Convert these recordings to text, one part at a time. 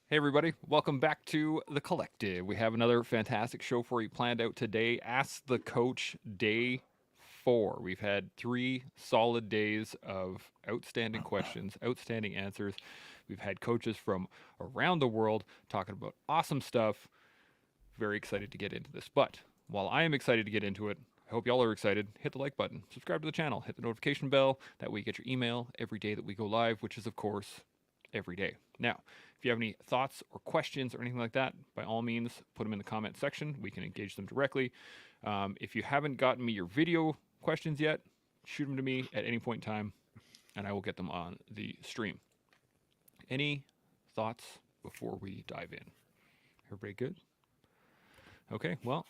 Hey, everybody. Welcome back to The Collective. We have another fantastic show for you planned out today. Ask the Coach Day 4. We've had 3 solid days of outstanding questions, outstanding answers. We've had coaches from around the world talking about awesome stuff. Very excited to get into this. But while I am excited to get into it, I hope y'all are excited. Hit the like button, subscribe to the channel, hit the notification bell. That way you get your email every day that we go live, which is, of course, every day. Now, if you have any thoughts or questions or anything like that, by all means, put them in the comment section. We can engage them directly. If you haven't gotten me your video questions yet, shoot them to me at any point in time, and I will get them on the stream. Any thoughts before we dive in? Everybody good? Okay, well,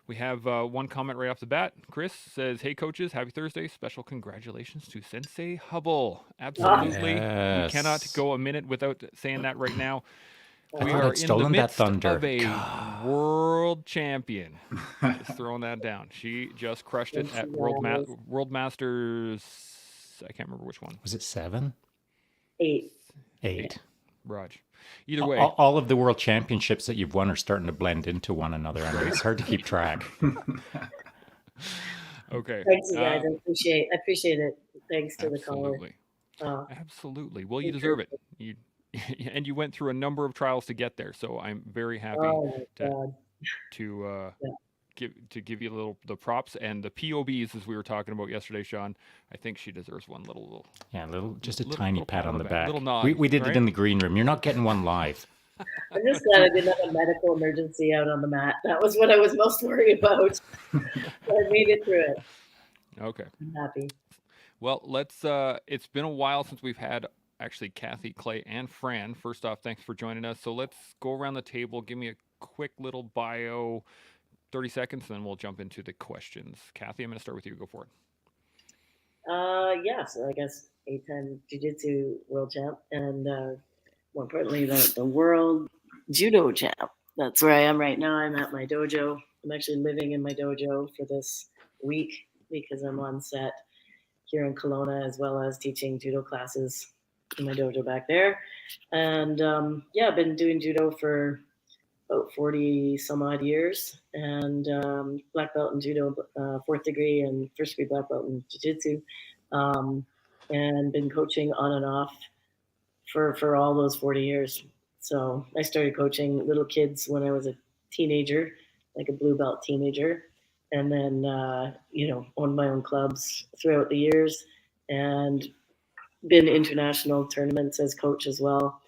we have one comment right off the bat. Chris says, "Hey coaches, happy Thursday! Special congratulations to Sensei Hubble. Ah, Absolutely, we cannot Yes. go a minute without saying that right now. I We thought are I'd in the stolen that midst thunder. of a God. world champion. Just throwing that down. She just crushed it yes, at yes. World Masters. I can't remember which one. Was it 7? 8. 8. Raj. Either way, All of the world championships that you've won are starting to blend into one another, and right? it's hard to keep track. Okay. Thanks, you guys. I appreciate it. Thanks to the caller. Absolutely. Uh, Absolutely. Well, you deserve it. encouragement. You and you went through a number of trials to get there. So I'm very happy Oh my to God. to uh, Yeah. give you a little the props and the POBs as we were talking about yesterday, Sean. I think she deserves one Yeah, just a little tiny little pat on the little back. nod, We did it right? in the green room. You're not getting one live. I'm just glad I didn't have a medical emergency out on the mat. That was what I was most worried about. But I made it through it. Okay. I'm happy. Well, let's. It's been a while since we've had actually Kathy, Clay, and Fran. First off, thanks for joining us. So let's go around the table. Give me a quick little bio, 30 seconds, and then we'll jump into the questions. Kathy, I'm going to start with you. Go for it. Yeah, so I guess 8-time jiu-jitsu world champ and more importantly, the world judo champ. That's where I am right now. I'm at my dojo. I'm actually living in my dojo for this week because I'm on set here in Kelowna as well as teaching judo classes in my dojo back there. And yeah, I've been doing judo for about 40 some odd years and black belt in judo, fourth degree, and first degree black belt in jiu-jitsu. Um, and been coaching on and off for all those 40 years. So I started coaching little kids when I was a teenager, like a blue belt teenager, and then owned my own clubs throughout the years, and been international tournaments as coach as well.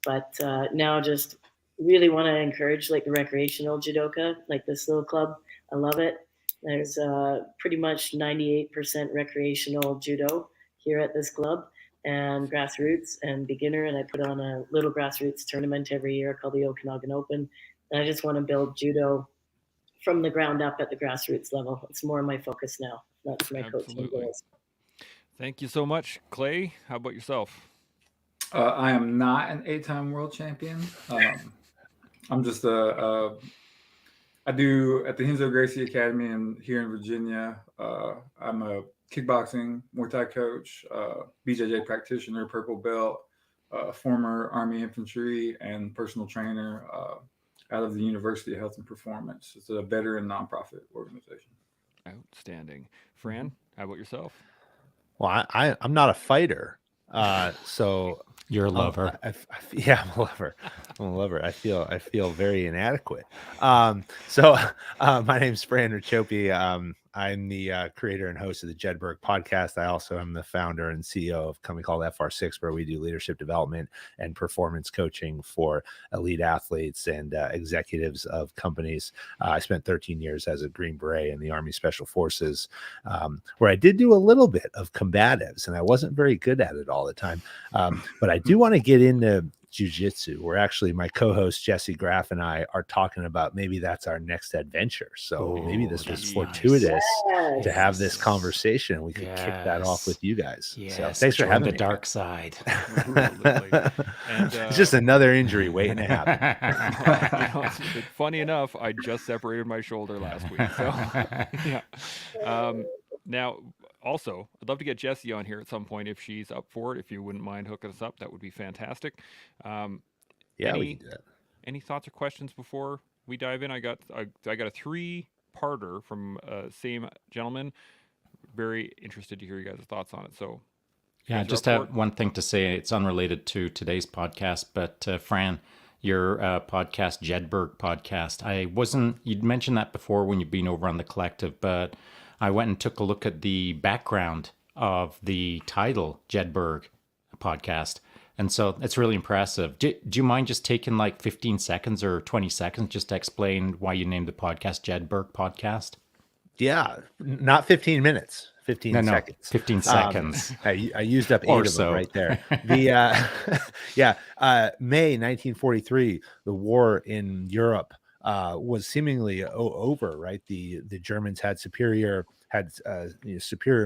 But now just really want to encourage like the recreational judoka, like this little club. I love it. There's pretty much 98% recreational judo here at this club and grassroots and beginner. And I put on a little grassroots tournament every year called the Okanagan Open. And I just want to build judo from the ground up at the grassroots level. It's more my focus now. That's my coaching Absolutely. goals. Thank you so much, Clay. How about yourself? I am not an 8-time world champion. I'm just I do at the Henzo Gracie Academy here in Virginia. I'm a kickboxing Muay Thai coach, BJJ practitioner, purple belt, former Army infantry, and personal trainer out of the University of Health and Performance. It's a veteran nonprofit organization. Outstanding. Fran, how about yourself? Well, I'm not a fighter, so You're a lover. yeah, I'm a lover. I'm a lover. I feel very inadequate. My name's Fran Rachopi. I'm the creator and host of the Jedburgh podcast. I also am the founder and CEO of a company called FR6, where we do leadership development and performance coaching for elite athletes and executives of companies. I spent 13 years as a Green Beret in the Army Special Forces, where I did do a little bit of combatives, and I wasn't very good at it all the time. But I do want to get into jiu-jitsu, where actually my co-host Jesse Graff and I are talking about maybe that's our next adventure. So maybe this was that's fortuitous Yes. to have this conversation. We could kick that off with you guys. Yes. So thanks for Join having the me. dark side. Absolutely. And It's just another injury waiting to happen. it's funny enough, I just separated my shoulder last week. So yeah. Now, also, I'd love to get Jessie on here at some point if she's up for it. If you wouldn't mind hooking us up, that would be fantastic. Yeah, we Any can do that. any thoughts or questions before we dive in? I got a 3-parter from same gentleman. Very interested to hear you guys' thoughts on it. So, you Yeah, I guys are just up for have one thing to say. It's unrelated to today's podcast, but Fran, your podcast, Jedburgh podcast, you'd mentioned that before when you've been over on the collective, but I went and took a look at the background of the title, Jedburgh podcast. And so it's really impressive. Do you mind just taking like 15 seconds or 20 seconds just to explain why you named the podcast Jedburgh podcast? Yeah, not 15 minutes, 15 No, seconds. 15 seconds. I used up 8 Or of them so. right there. May 1943, the war in Europe was seemingly over, right? The Germans had superior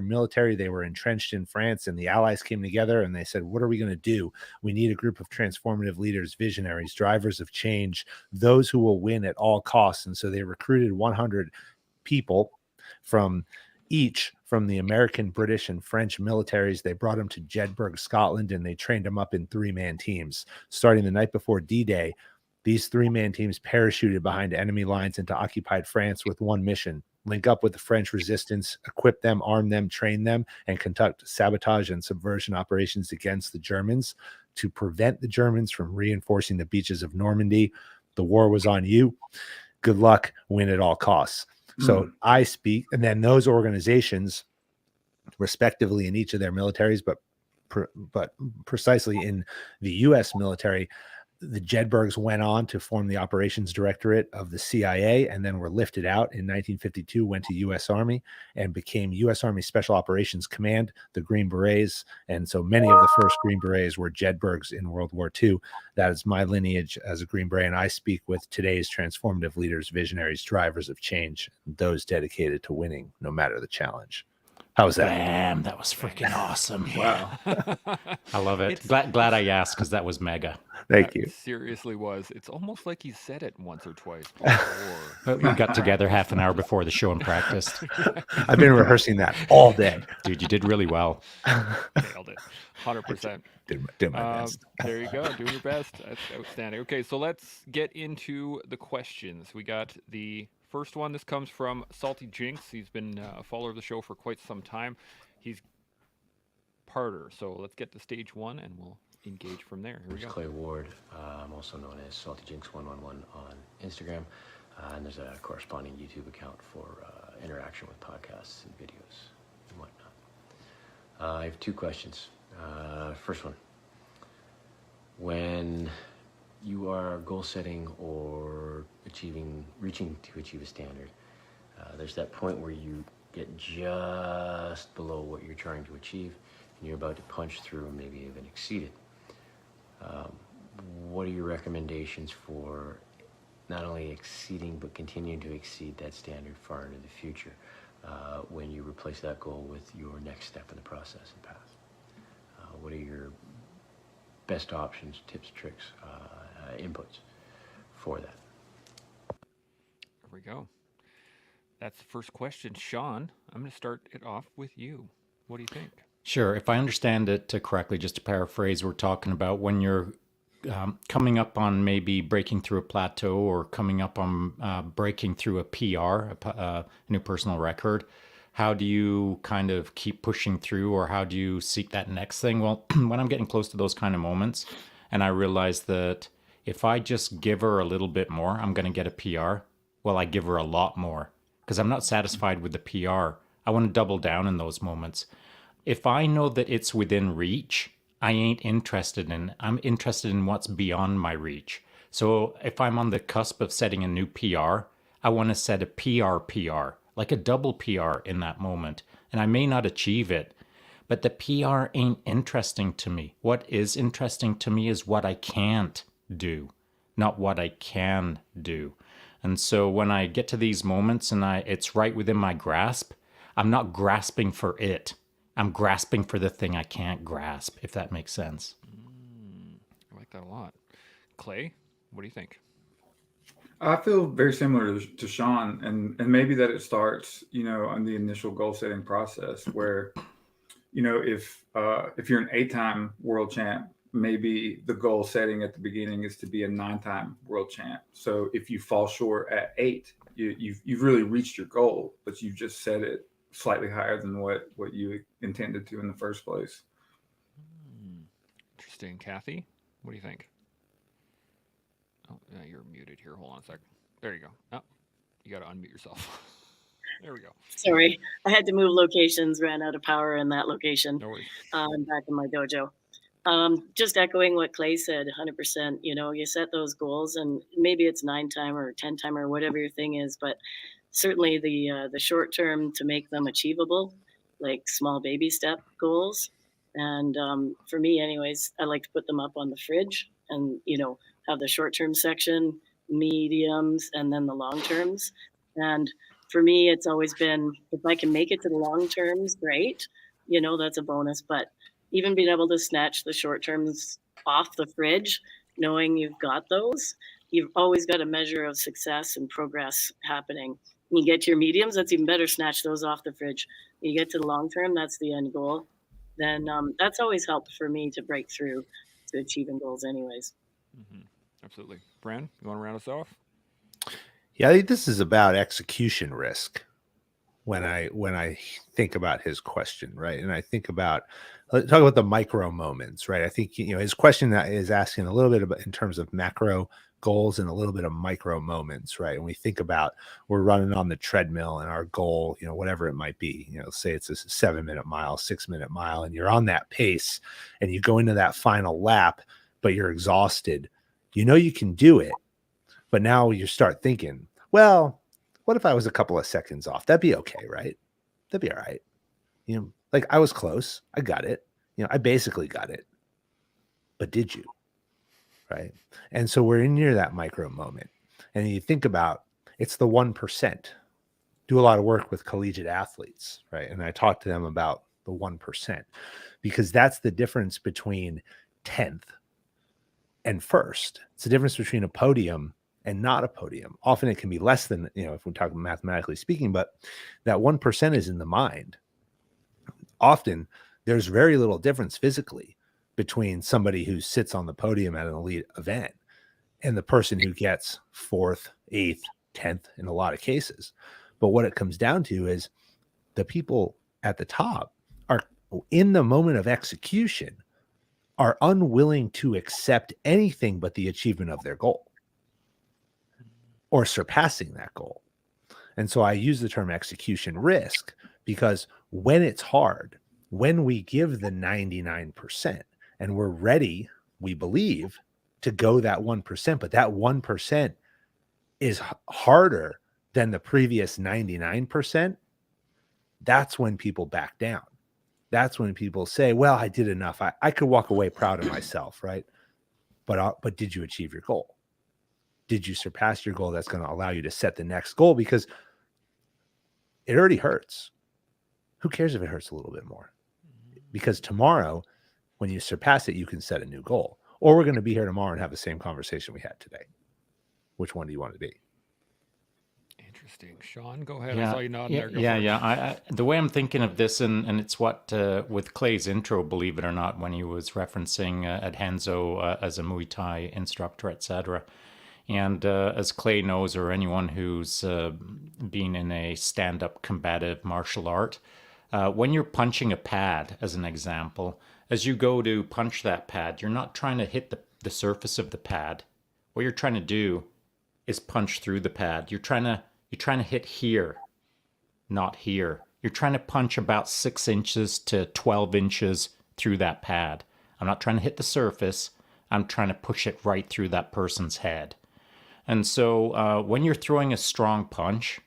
military. They were entrenched in France, and the Allies came together and they said, what are we going to do? We need a group of transformative leaders, visionaries, drivers of change, those who will win at all costs. And so they recruited 100 people from the American, British, and French militaries. They brought them to Jedburgh, Scotland, and they trained them up in 3-man teams. Starting the night before D-Day, these 3-man teams parachuted behind enemy lines into occupied France with one mission: link up with the French resistance, equip them, arm them, train them, and conduct sabotage and subversion operations against the Germans to prevent the Germans from reinforcing the beaches of Normandy. The war was on you. Good luck. Win at all costs. So I speak, and then those organizations, respectively in each of their militaries, but precisely in the U.S. military, the Jedburghs went on to form the Operations Directorate of the CIA, and then were lifted out in 1952, went to U.S. Army, and became U.S. Army Special Operations Command, the Green Berets. And so many of the first Green Berets were Jedburghs in World War II. That is my lineage as a Green Beret, and I speak with today's transformative leaders, visionaries, drivers of change, those dedicated to winning no matter the challenge. How was that? Bam, that was freaking awesome. Wow. I love it. Glad I asked, because that was mega. Thank you. Seriously was. It's almost like he said it once or twice before. We got together half an hour before the show and practiced. I've been rehearsing that all day. Dude, you did really well. Nailed it. 100%. Did my best. There you go. Doing your best. That's outstanding. Okay, so let's get into the questions. We got the first one. This comes from Salty Jinx. He's been a follower of the show for quite some time. He's parter. So let's get to stage 1 and we'll engage from there. Here we go. Clay Ward. I'm also known as Salty Jinx 111 on Instagram. And there's a corresponding YouTube account for interaction with podcasts and videos and whatnot. I have 2 questions. First one. When you are goal setting or reaching to achieve a standard, there's that point where you get just below what you're trying to achieve and you're about to punch through and maybe even exceed it. What are your recommendations for not only exceeding but continuing to exceed that standard far into the future when you replace that goal with your next step in the process and path? What are your best options, tips, tricks, inputs for that? There we go. That's the first question. Shaun, I'm going to start it off with you. What do you think? Sure. If I understand it correctly, just to paraphrase, we're talking about when you're coming up on maybe breaking through a plateau or coming up on breaking through a PR, a new personal record. How do you kind of keep pushing through, or how do you seek that next thing? Well, when I'm getting close to those kind of moments and I realize that if I just give her a little bit more, I'm going to get a PR. Well, I give her a lot more because I'm not satisfied with the PR. I want to double down in those moments. If I know that it's within reach, I ain't interested in. I'm interested in what's beyond my reach. So if I'm on the cusp of setting a new PR, I want to set a PR, like a double PR in that moment. And I may not achieve it, but the PR ain't interesting to me. What is interesting to me is what I can't do, not what I can do. And so when I get to these moments and it's right within my grasp, I'm not grasping for it. I'm grasping for the thing I can't grasp, if that makes sense. I like that a lot. Clay, what do you think? I feel very similar to Shaun, and maybe that it starts, on the initial goal setting process where, if you're an 8-time world champ maybe the goal setting at the beginning is to be a 9-time world champ. So if you fall short at 8, you've really reached your goal, but you just set it slightly higher than what you intended to in the first place. Interesting. Kathy, what do you think? Oh, yeah, you're muted here. Hold on a second. There you go. Oh, you got to unmute yourself. There we go. Sorry, I had to move locations, ran out of power in that location. No worries. Back in my dojo. Just echoing what Clay said, 100%. You know, you set those goals, and maybe it's 9-time or 10-time or whatever your thing is, but certainly the short term to make them achievable, like small baby step goals. And for me, anyways, I like to put them up on the fridge, and have the short term section, mediums, and then the long terms. And for me, it's always been, if I can make it to the long terms, great. That's a bonus. But even being able to snatch the short terms off the fridge, knowing you've got those, you've always got a measure of success and progress happening. You get to your mediums, that's even better. Snatch those off the fridge. You get to the long term, that's the end goal. Then that's always helped for me to break through to achieving goals anyways. Mm-hmm. Absolutely. Bran, you want to round us off? Yeah, I think this is about execution risk when I think about his question, right? And I think about, let's talk about the micro moments, right? I think his question is asking a little bit about in terms of macro goals and a little bit of micro moments, right? And we think about, we're running on the treadmill and our goal, whatever it might be, say it's a 7-minute mile, 6-minute mile, and you're on that pace and you go into that final lap, but you're exhausted. You can do it, but now you start thinking, well, what if I was a couple of seconds off? That'd be okay, right? That'd be all right. Like I was close. I got it. I basically got it. But did you? Right. And so we're in near that micro moment. And you think about, it's the 1%. Do a lot of work with collegiate athletes, right? And I talk to them about the 1%, because that's the difference between 10th and first. It's the difference between a podium and not a podium. Often it can be less than, if we're talking mathematically speaking, but that 1% is in the mind. Often there's very little difference physically between somebody who sits on the podium at an elite event and the person who gets 4th, 8th, 10th in a lot of cases. But what it comes down to is the people at the top are, in the moment of execution, are unwilling to accept anything but the achievement of their goal or surpassing that goal. And so I use the term execution risk because when it's hard, when we give the 99% and we're ready, we believe, to go that 1%, but that 1% is harder than the previous 99%, that's when people back down. That's when people say, well, I did enough. I could walk away proud of myself, right? But did you achieve your goal? Did you surpass your goal that's going to allow you to set the next goal? Because it already hurts. Who cares if it hurts a little bit more? Because tomorrow, when you surpass it, you can set a new goal. Or we're going to be here tomorrow and have the same conversation we had today. Which one do you want to be? Interesting. Shaun, go ahead. Yeah, I saw you nodding there. Go yeah, for it. yeah. I the way I'm thinking of this, and it's what with Clay's intro, believe it or not, when he was referencing Ed Henzo as a Muay Thai instructor, etc. And as Clay knows, or anyone who's been in a stand-up combative martial art, when you're punching a pad, as an example, as you go to punch that pad, you're not trying to hit the surface of the pad. What you're trying to do is punch through the pad. You're trying to hit here, not here. You're trying to punch about 6 inches to 12 inches through that pad. I'm not trying to hit the surface. I'm trying to push it right through that person's head. And so when you're throwing a strong punch,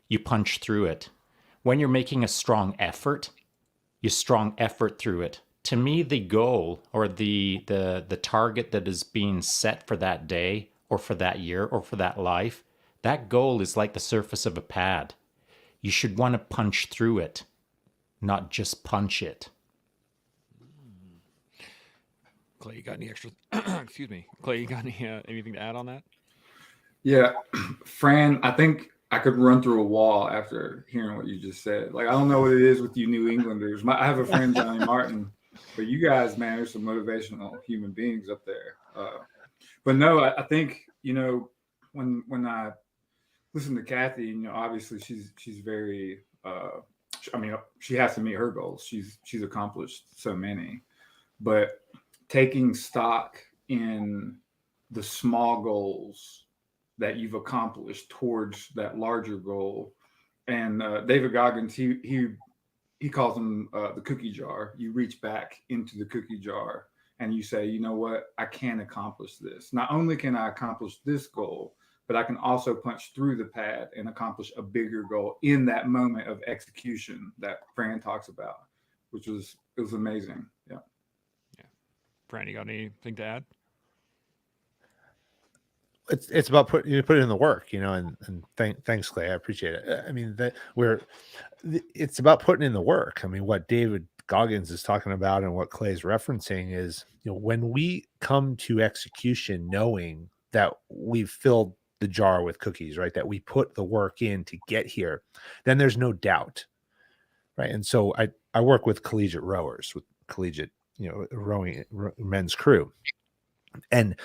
you punch through it. When you're making a strong effort, you strong effort through it. To me, the goal or the target that is being set for that day or for that year or for that life, that goal is like the surface of a pad. You should want to punch through it, not just punch it. Clay, you got any extra? Excuse me, Clay, you got anything to add on that? Yeah, Fran, I think I could run through a wall after hearing what you just said. Like, I don't know what it is with you New Englanders. I have a friend, Johnny Martin. But you guys, man, there's some motivational human beings up there. But no, I think, you know, when I listen to Kathy, you know, obviously she's very, I mean, she has to meet her goals. She's accomplished so many, but taking stock in the small goals that you've accomplished towards that larger goal. And David Goggins, he calls them the cookie jar. You reach back into the cookie jar and you say, you know what, I can accomplish this. Not only can I accomplish this goal, but I can also punch through the pad and accomplish a bigger goal in that moment of execution that Fran talks about, it was amazing. Yeah. Yeah. Fran, you got anything to add? It's about put it in the work, you know, and thanks, Clay. I appreciate it. I mean, it's about putting in the work. I mean, what David Goggins is talking about and what Clay's referencing is, you know, when we come to execution, knowing that we've filled the jar with cookies, right? That we put the work in to get here, then there's no doubt, right? And so I work with collegiate rowers, with collegiate, you know, rowing men's crew, and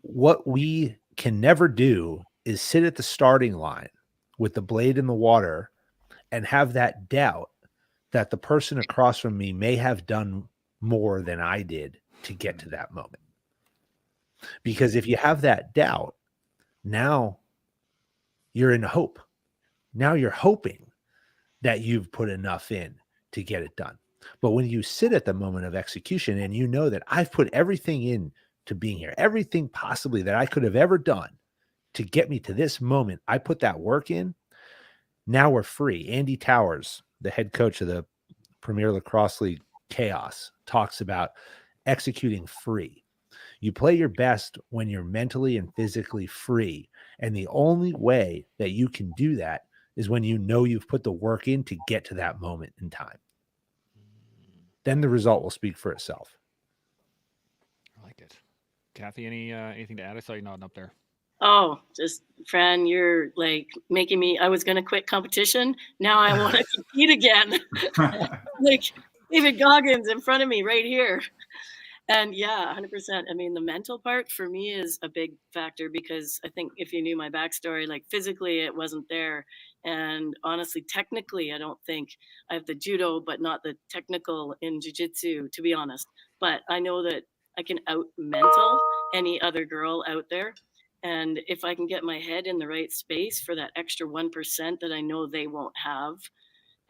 what we can never do is sit at the starting line with the blade in the water and have that doubt that the person across from me may have done more than I did to get to that moment. Because if you have that doubt, now you're in hope. Now you're hoping that you've put enough in to get it done. But when you sit at the moment of execution and you know that I've put everything in to being here, everything possibly that I could have ever done to get me to this moment, I put that work in. Now we're free. Andy Towers, the head coach of the Premier Lacrosse League Chaos, talks about executing free. You play your best when you're mentally and physically free. And the only way that you can do that is when you know you've put the work in to get to that moment in time. Then the result will speak for itself. I like it. Kathy, anything to add? I saw you nodding up there. Oh, just Fran, you're like making me. I was going to quit competition. Now I want to compete again. Like David Goggins in front of me right here. And yeah, 100%. I mean, the mental part for me is a big factor because I think if you knew my backstory, like physically it wasn't there. And honestly, technically, I don't think I have the judo, but not the technical in jiu-jitsu, to be honest. But I know that I can out mental any other girl out there. And if I can get my head in the right space for that extra 1% that I know they won't have,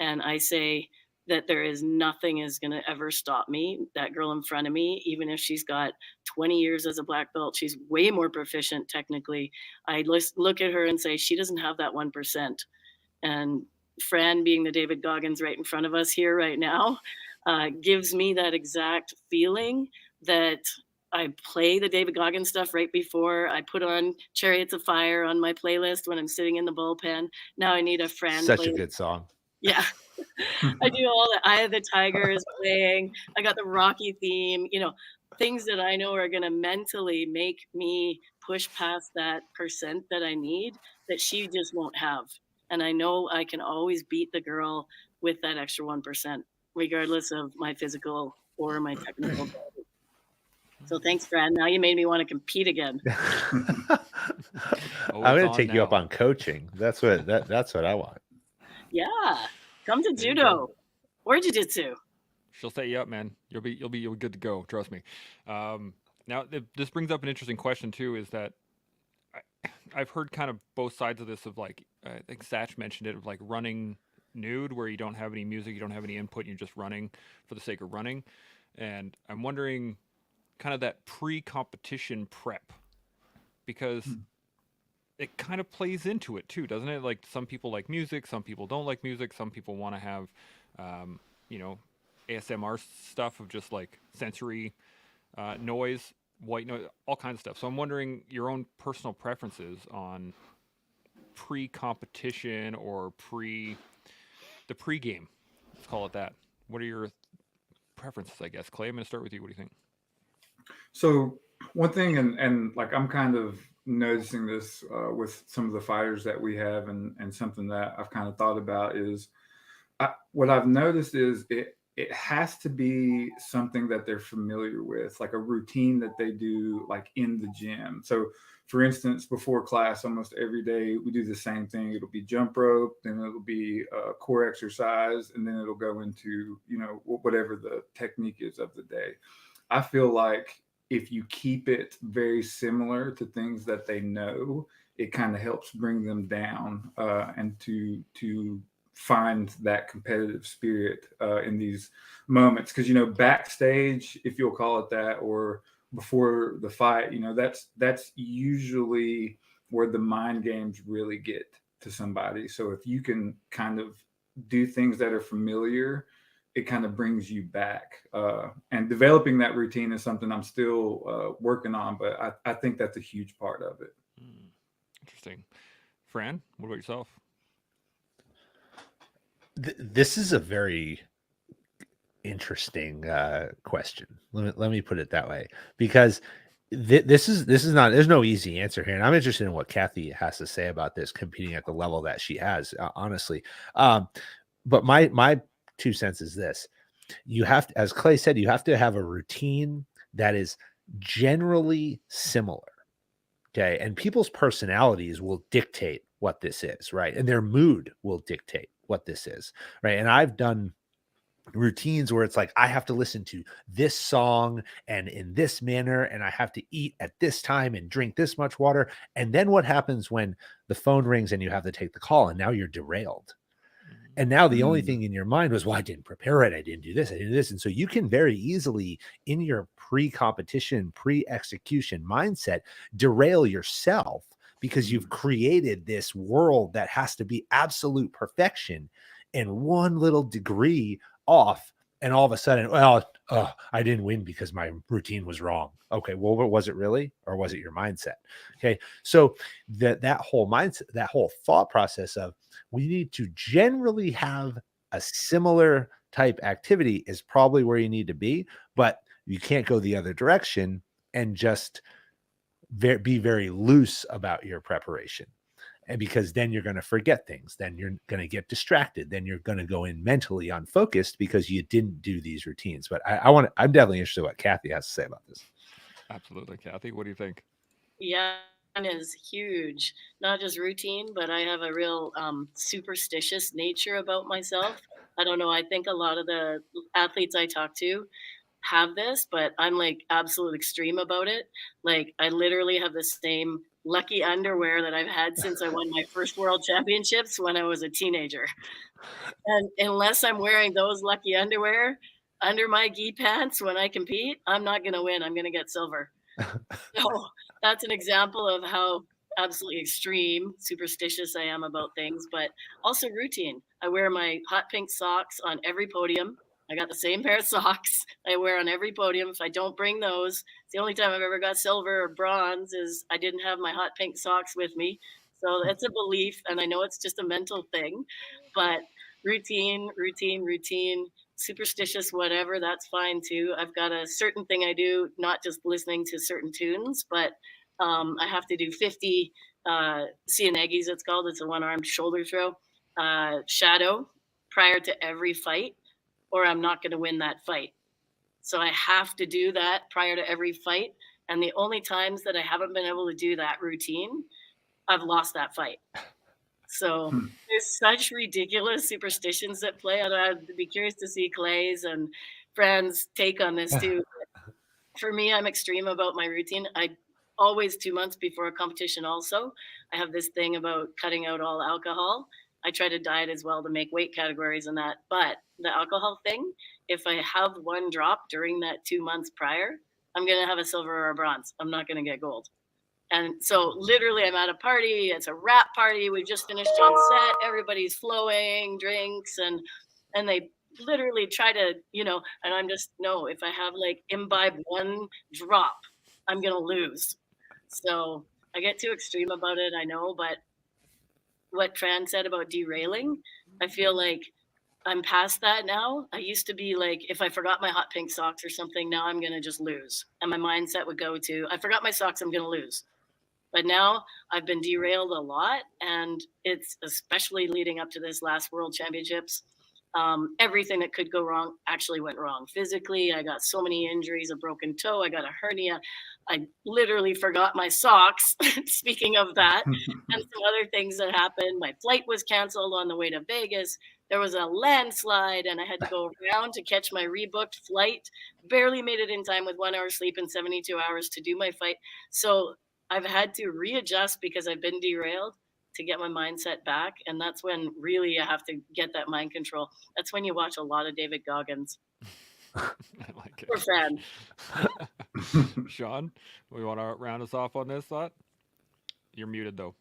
and I say that there is nothing is going to ever stop me, that girl in front of me, even if she's got 20 years as a black belt, she's way more proficient technically. I look at her and say, she doesn't have that 1%. And Fran, being the David Goggins right in front of us here right now, gives me that exact feeling that I play the David Goggins stuff right before I put on Chariots of Fire on my playlist when I'm sitting in the bullpen. Now I need a Fran. Such a good song. Yeah. I do all the Eye of the Tiger is playing. I got the Rocky theme, you know, things that I know are going to mentally make me push past that percent that I need that she just won't have. And I know I can always beat the girl with that extra 1%, regardless of my physical or my technical ability. So thanks, Fran. Now you made me want to compete again. I'm going to take you up on coaching. That's what I want. Yeah. Come to judo or jiu-jitsu. She'll set you up, man. You'll be good to go. Trust me. Now this brings up an interesting question too. Is that I've heard kind of both sides of this. Of like, I think Satch mentioned it, of like running nude, where you don't have any music, you don't have any input, you're just running for the sake of running. And I'm wondering, kind of that pre-competition prep, because it kind of plays into it too, doesn't it? Like some people like music, some people don't like music, some people want to have, ASMR stuff of just like sensory noise, white noise, all kinds of stuff. So I'm wondering your own personal preferences on pre-competition or the pre-game. Let's call it that. What are your preferences, I guess? Clay, I'm going to start with you. What do you think? So one thing, and like I'm kind of noticing this with some of the fighters that we have, and something that I've kind of thought about is what I've noticed is it has to be something that they're familiar with, like a routine that they do like in the gym. So for instance, before class, almost every day we do the same thing. It'll be jump rope, then it'll be core exercise, and then it'll go into, you know, whatever the technique is of the day. I feel like if you keep it very similar to things that they know, it kind of helps bring them down and to find that competitive spirit in these moments. Because, you know, backstage, if you'll call it that, or before the fight, you know, that's usually where the mind games really get to somebody. So if you can kind of do things that are familiar, it kind of brings you back. And developing that routine is something I'm still working on, but I think that's a huge part of it. Interesting. Fran, what about yourself? This is a very interesting question. Let me put it that way, because this is not, there's no easy answer here, and I'm interested in what Kathy has to say about this, competing at the level that she has, honestly. But my 2 cents is this: you have to, as Clay said, you have to have a routine that is generally similar. Okay, and people's personalities will dictate what this is, right? And their mood will dictate what this is, right? And I've done routines where it's like I have to listen to this song and in this manner, and I have to eat at this time and drink this much water. And then what happens when the phone rings and you have to take the call, and now you're derailed? And now the only thing in your mind was, well, I didn't prepare it. I didn't do this. I didn't do this. And so you can very easily, in your pre-competition, pre-execution mindset, derail yourself because you've created this world that has to be absolute perfection, and one little degree off, and all of a sudden, well, I didn't win because my routine was wrong. Okay, well, was it really, or was it your mindset? Okay, so that whole mindset, that whole thought process of we need to generally have a similar type activity is probably where you need to be, but you can't go the other direction and just be very loose about your preparation. And because then you're going to forget things, then you're going to get distracted, then you're going to go in mentally unfocused because you didn't do these routines. But I'm definitely interested in what Kathy has to say about this. Absolutely. Kathy, what do you think? Yeah, mine is huge. Not just routine, but I have a real superstitious nature about myself. I don't know. I think a lot of the athletes I talk to have this, but I'm like absolute extreme about it. Like I literally have the same lucky underwear that I've had since I won my first world championships when I was a teenager. And unless I'm wearing those lucky underwear under my gi pants when I compete, I'm not going to win. I'm going to get silver. So that's an example of how absolutely extreme superstitious I am about things, but also routine. I wear my hot pink socks on every podium. I got the same pair of socks I wear on every podium. If I don't bring those, it's the only time I've ever got silver or bronze is I didn't have my hot pink socks with me. So it's a belief, and I know it's just a mental thing, but routine, superstitious, whatever, that's fine too. I've got a certain thing I do, not just listening to certain tunes, but I have to do 50 Cianegis, it's called. It's a one-armed shoulder throw, shadow prior to every fight, or I'm not going to win that fight. So I have to do that prior to every fight. And the only times that I haven't been able to do that routine, I've lost that fight. So there's such ridiculous superstitions that play. I'd be curious to see Clay's and Fran's take on this too. For me, I'm extreme about my routine. I always 2 months before a competition also, I have this thing about cutting out all alcohol. I try to diet as well to make weight categories and that. But the alcohol thing, if I have one drop during that 2 months prior, I'm going to have a silver or a bronze. I'm not going to get gold. And so literally I'm at a party, it's a wrap party, we've just finished on set, everybody's flowing, drinks, and they literally try to, and I'm just, no, if I have like imbibe one drop, I'm gonna lose. So I get too extreme about it, I know, but what Fran said about derailing, I feel like I'm past that now. I used to be like, if I forgot my hot pink socks or something, now I'm gonna just lose. And my mindset would go to, I forgot my socks, I'm gonna lose. But now I've been derailed a lot, and it's especially leading up to this last World Championships. Everything that could go wrong actually went wrong. Physically, I got so many injuries, a broken toe, I got a hernia. I literally forgot my socks, speaking of that, and some other things that happened. My flight was canceled on the way to Vegas. There was a landslide, and I had to go around to catch my rebooked flight. Barely made it in time with 1 hour sleep and 72 hours to do my fight. So I've had to readjust because I've been derailed to get my mindset back. And that's when really I have to get that mind control. That's when you watch a lot of David Goggins. I like it. We're fan. Shaun, we want to round us off on this thought? You're muted though.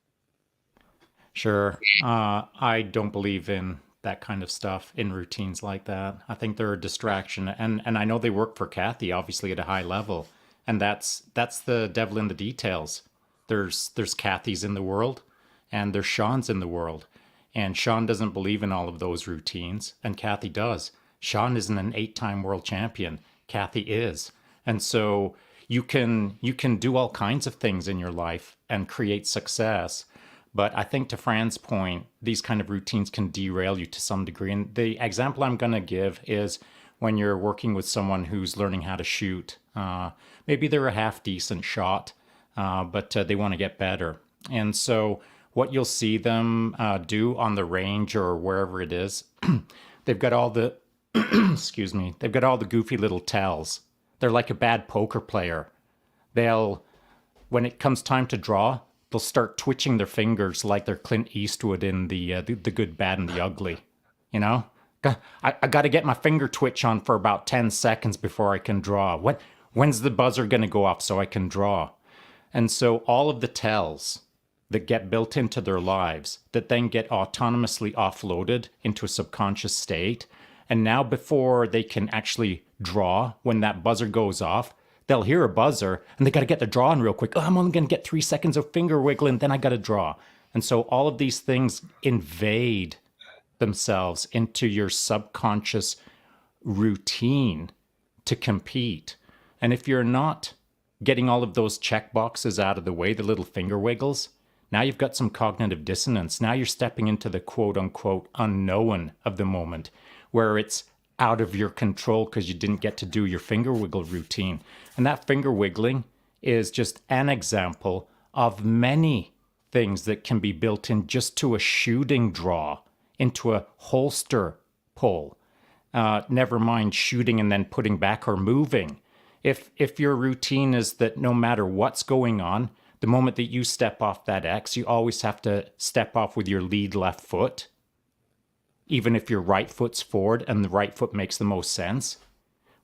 Sure. I don't believe in that kind of stuff, in routines like that. I think they're a distraction, and I know they work for Kathy, obviously at a high level, and that's the devil in the details. There's Kathy's in the world, and there's Shaun's in the world, and Shaun doesn't believe in all of those routines, and Kathy does. Shaun isn't an 8-time world champion. Kathy is, and so you can do all kinds of things in your life and create success. But I think to Fran's point, these kind of routines can derail you to some degree. And the example I'm going to give is when you're working with someone who's learning how to shoot. Maybe they're a half decent shot, but they want to get better. And so what you'll see them do on the range or wherever it is, they've got all the, excuse me, they've got all the goofy little tells. They're like a bad poker player. When it comes time to draw, they'll start twitching their fingers like they're Clint Eastwood in the Good, Bad, and the Ugly. You know, I got to get my finger twitch on for about 10 seconds before I can draw. When's the buzzer going to go off so I can draw? And so all of the tells that get built into their lives that then get autonomously offloaded into a subconscious state. And now before they can actually draw, when that buzzer goes off, they'll hear a buzzer and they got to get the draw in real quick. Oh, I'm only going to get 3 seconds of finger wiggling, then I got to draw. And so all of these things invade themselves into your subconscious routine to compete. And if you're not getting all of those check boxes out of the way, the little finger wiggles, now you've got some cognitive dissonance. Now you're stepping into the quote unquote unknown of the moment, where it's out of your control because you didn't get to do your finger wiggle routine. And that finger wiggling is just an example of many things that can be built in just to a shooting draw, into a holster pull. Never mind shooting and then putting back or moving. If your routine is that no matter what's going on, the moment that you step off that X, you always have to step off with your lead left foot, even if your right foot's forward and the right foot makes the most sense.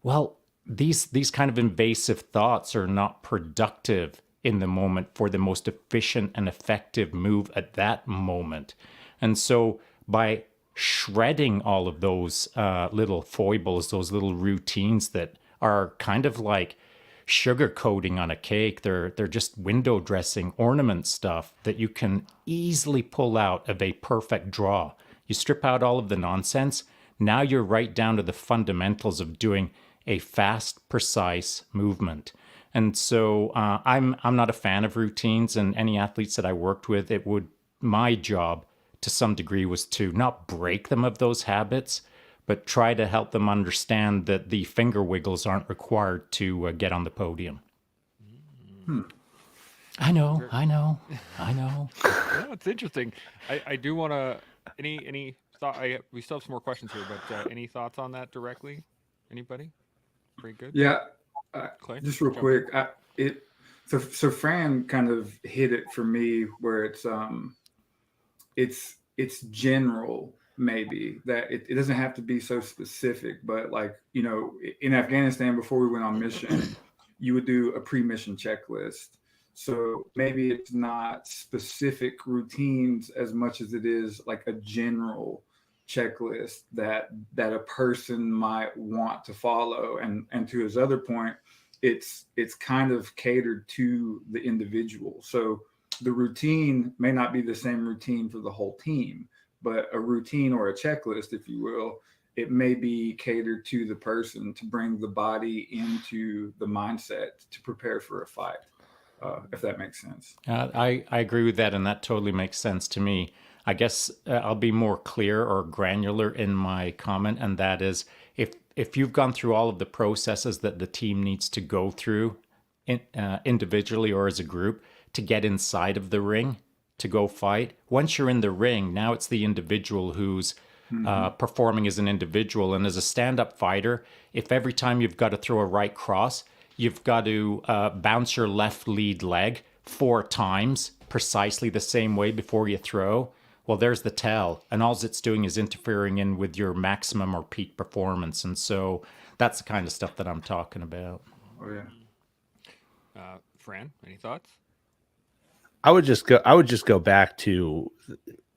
Well, these kind of invasive thoughts are not productive in the moment for the most efficient and effective move at that moment. And so by shredding all of those little foibles, those little routines that are kind of like sugar coating on a cake, they're just window dressing, ornament stuff that you can easily pull out of a perfect draw. You strip out all of the nonsense. Now you're right down to the fundamentals of doing a fast, precise movement. And so I'm not a fan of routines, and any athletes that I worked with, my job to some degree was to not break them of those habits, but try to help them understand that the finger wiggles aren't required to get on the podium. I know. Yeah, it's interesting. I do want to. Any thought? We still have some more questions here, but any thoughts on that directly? Anybody? Pretty good. Yeah, Clay? just real quick. So Fran kind of hit it for me where it's general, maybe, that it doesn't have to be so specific, but like, you know, in Afghanistan before we went on mission, you would do a pre-mission checklist. So maybe it's not specific routines as much as it is like a general checklist that a person might want to follow. And to his other point, it's kind of catered to the individual. So the routine may not be the same routine for the whole team, but a routine or a checklist, if you will, it may be catered to the person to bring the body into the mindset to prepare for a fight, if that makes sense. I agree with that, and that totally makes sense to me. I guess I'll be more clear or granular in my comment, and that is if you've gone through all of the processes that the team needs to go through individually or as a group to get inside of the ring to go fight, once you're in the ring, now it's the individual who's performing as an individual. And as a stand-up fighter, if every time you've got to throw a right cross, you've got to bounce your left lead leg 4 times precisely the same way before you throw, well, there's the tell. And all it's doing is interfering in with your maximum or peak performance. And so that's the kind of stuff that I'm talking about. Oh yeah. Fran, any thoughts? I would just go back to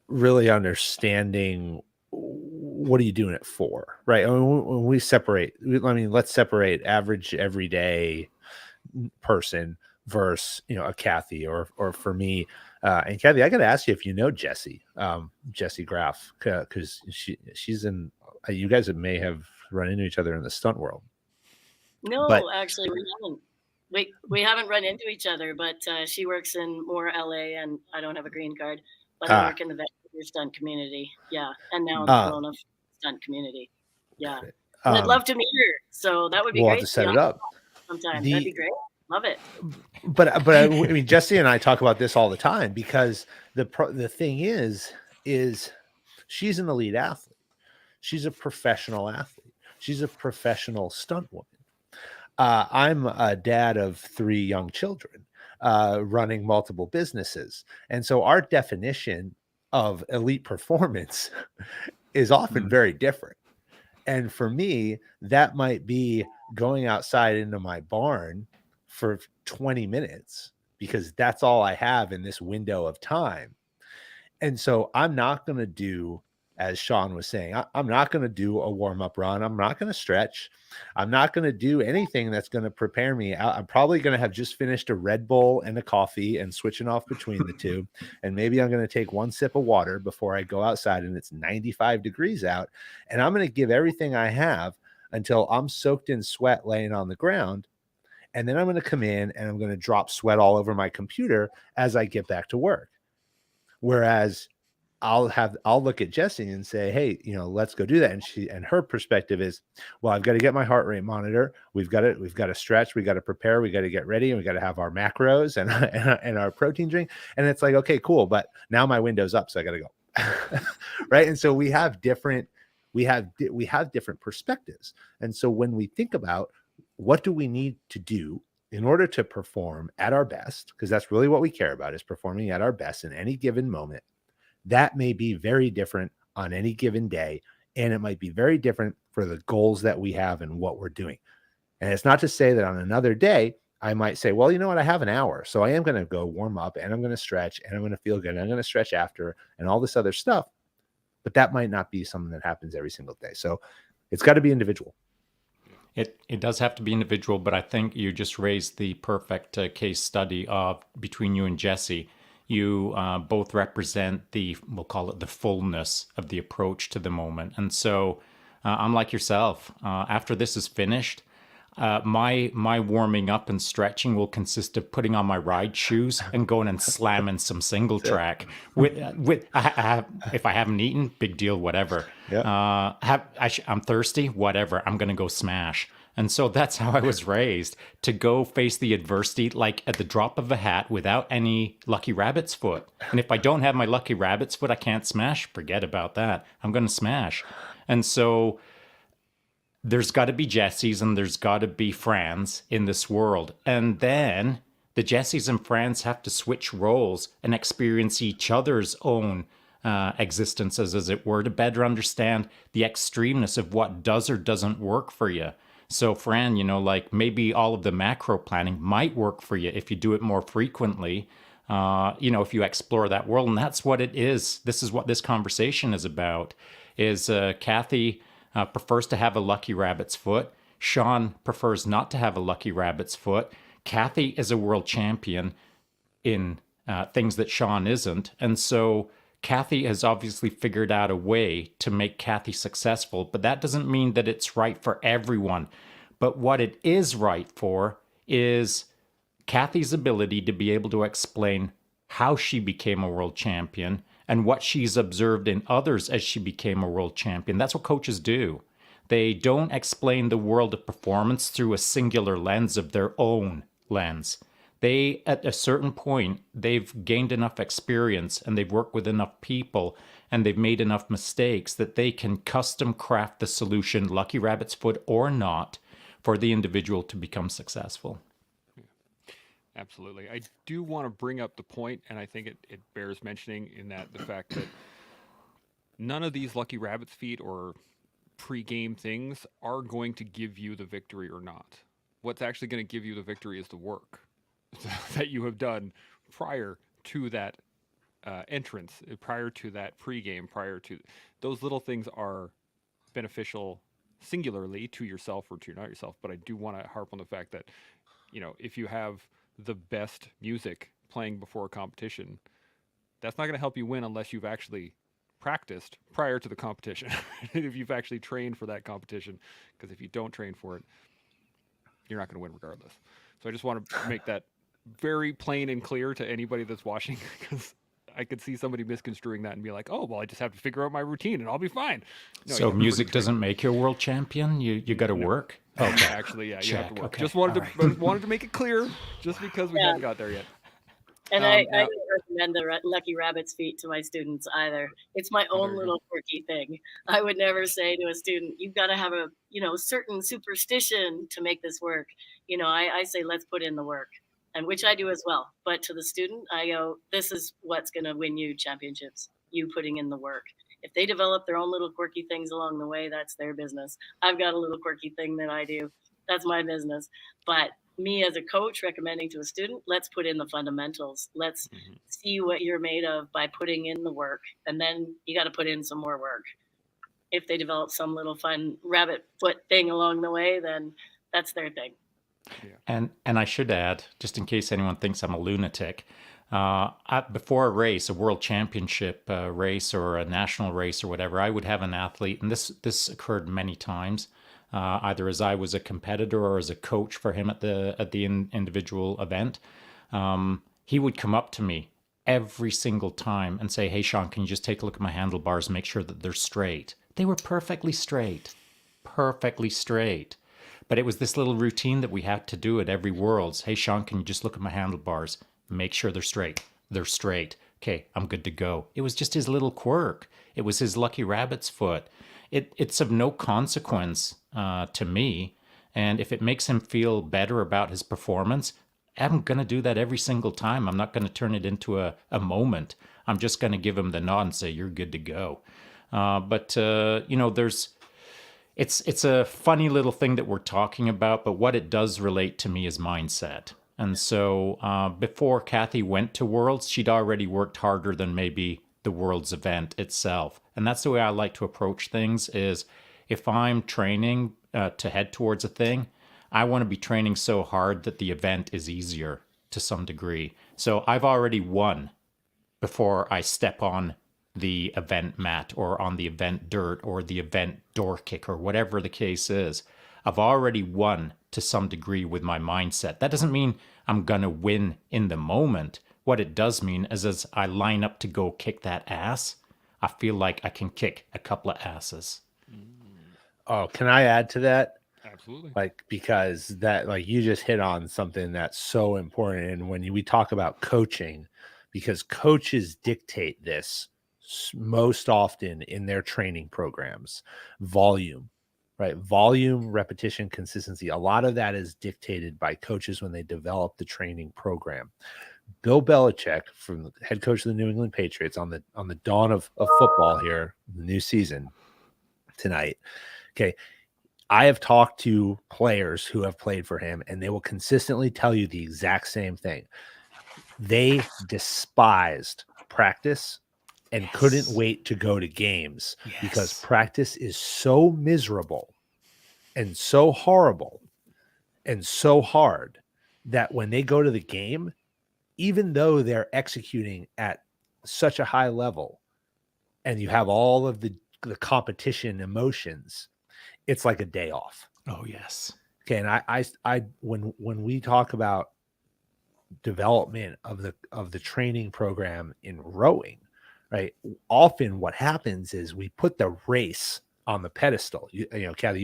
really understanding what are you doing it for, right? I mean, when we separate, let's separate average everyday person versus a Kathy or for me. And Kathy, I got to ask you if you know Jessie Graff, because she's in. You guys may have run into each other in the stunt world. No, But- actually, we haven't. We haven't run into each other, but she works in more LA, and I don't have a green card, but I work in the Vancouver stunt community. Yeah, and now the Kelowna stunt community. Yeah, and I'd love to meet her. So that would be we'll great. have to set it up sometime. That'd be great. Love it. But I mean, Jessie and I talk about this all the time because the thing is she's an elite athlete. She's a professional athlete. She's a professional stunt woman. I'm a dad of 3 young children, running multiple businesses. And so our definition of elite performance is often very different. And for me, that might be going outside into my barn for 20 minutes because that's all I have in this window of time. And so I'm not going to do, as Shaun was saying, I'm not going to do a warm-up run. I'm not going to stretch. I'm not going to do anything that's going to prepare me. I'm probably going to have just finished a Red Bull and a coffee and switching off between the two. And maybe I'm going to take 1 sip of water before I go outside and it's 95 degrees out. And I'm going to give everything I have until I'm soaked in sweat laying on the ground. And then I'm going to come in and I'm going to drop sweat all over my computer as I get back to work. Whereas I'll look at Jessie and say, hey, let's go do that. And her perspective is, well, I've got to get my heart rate monitor. We've got to stretch. We got to prepare. We got to get ready. And we got to have our macros and our protein drink. And it's like, okay, cool. But now my window's up. So I got to go. Right. And so we have different perspectives. And so when we think about what do we need to do in order to perform at our best, because that's really what we care about is performing at our best in any given moment, that may be very different on any given day. And it might be very different for the goals that we have and what we're doing. And it's not to say that on another day, I might say, well, you know what? I have an hour. So I am going to go warm up and I'm going to stretch and I'm going to feel good. And I'm going to stretch after and all this other stuff. But that might not be something that happens every single day. So it's got to be individual. It does have to be individual, but I think you just raised the perfect case study of between you and Jessie. You both represent we'll call it the fullness of the approach to the moment. And so I'm like yourself. After this is finished, my warming up and stretching will consist of putting on my ride shoes and going and slamming some single track. If I haven't eaten, big deal, whatever. Yeah. I'm thirsty, whatever. I'm going to go smash. And so that's how I was raised, to go face the adversity like at the drop of a hat without any lucky rabbit's foot. And if I don't have my lucky rabbit's foot, I can't smash. Forget about that. I'm going to smash. And so there's got to be Jessies and there's got to be Frans in this world. And then the Jessies and Frans have to switch roles and experience each other's own existences, as it were, to better understand the extremeness of what does or doesn't work for you. So Fran, like maybe all of the macro planning might work for you if you do it more frequently, if you explore that world. And that's what it is. This is what this conversation is about, is Kathy prefers to have a lucky rabbit's foot. Shaun prefers not to have a lucky rabbit's foot. Kathy is a world champion in things that Shaun isn't. And so Kathy has obviously figured out a way to make Kathy successful, but that doesn't mean that it's right for everyone. But what it is right for is Kathy's ability to be able to explain how she became a world champion and what she's observed in others as she became a world champion. That's what coaches do. They don't explain the world of performance through a singular lens of their own lens. They, at a certain point, they've gained enough experience and they've worked with enough people and they've made enough mistakes that they can custom craft the solution, lucky rabbit's foot or not, for the individual to become successful. Absolutely. I do want to bring up the point, and I think it bears mentioning in that the fact that none of these lucky rabbit's feet or pre-game things are going to give you the victory or not. What's actually going to give you the victory is the work that you have done prior to that entrance, prior to that pre-game, prior to those little things are beneficial singularly to yourself or to not yourself. But I do want to harp on the fact that, if you have the best music playing before a competition, that's not going to help you win unless you've actually practiced prior to the competition. If you've actually trained for that competition, because if you don't train for it, you're not going to win regardless. So I just want to make that very plain and clear to anybody that's watching, because I could see somebody misconstruing that and be like, oh, well, I just have to figure out my routine and I'll be fine. No, so music doesn't make you a world champion? You got to work? Okay. Actually, yeah, you have to work. Okay. Just wanted to make it clear, just because we haven't got there yet. And I don't recommend the lucky rabbit's feet to my students either. It's my own little quirky thing. I would never say to a student, you've got to have a certain superstition to make this work. I say, let's put in the work, and which I do as well. But to the student, I go, this is what's going to win you championships, you putting in the work. If they develop their own little quirky things along the way, that's their business. I've got a little quirky thing that I do. That's my business. But me as a coach recommending to a student, let's put in the fundamentals. Let's see what you're made of by putting in the work. And then you got to put in some more work. If they develop some little fun rabbit foot thing along the way, then that's their thing. Yeah. And I should add, just in case anyone thinks I'm a lunatic, before a race, a world championship race or a national race or whatever, I would have an athlete, and this occurred many times, either as I was a competitor or as a coach for him at the individual event. He would come up to me every single time and say, hey, Shaun, can you just take a look at my handlebars and make sure that they're straight? They were perfectly straight. But it was this little routine that we had to do at every Worlds. Hey, Shaun, can you just look at my handlebars? Make sure they're straight. They're straight. Okay, I'm good to go. It was just his little quirk. It was his lucky rabbit's foot. It's of no consequence to me. And if it makes him feel better about his performance, I'm going to do that every single time. I'm not going to turn it into a moment. I'm just going to give him the nod and say, you're good to go. It's a funny little thing that we're talking about, but what it does relate to me is mindset. And so before Kathy went to Worlds, she'd already worked harder than maybe the Worlds event itself. And that's the way I like to approach things is if I'm training to head towards a thing, I want to be training so hard that the event is easier to some degree. So I've already won before I step on the event mat or on the event dirt or the event door kick or whatever the case is. I've already won to some degree with my mindset. That doesn't mean I'm going to win in the moment. What it does mean is as I line up to go kick that ass, I feel like I can kick a couple of asses. Oh, can I add to that? Absolutely. Because that, you just hit on something that's so important. And when we talk about coaching, because coaches dictate this most often in their training programs, volume, right? Volume, repetition, consistency. A lot of that is dictated by coaches when they develop the training program. Bill Belichick, from the head coach of the New England Patriots, on the dawn of football here, the new season tonight. Okay. I have talked to players who have played for him, and they will consistently tell you the exact same thing. They despised practice and couldn't wait to go to games because practice is so miserable and so horrible and so hard that when they go to the game, even though they're executing at such a high level and you have all of the competition emotions, it's like a day off. Oh, yes. Okay. And I when we talk about development of the training program in rowing, right? Often what happens is we put the race on the pedestal. You know, Kathy,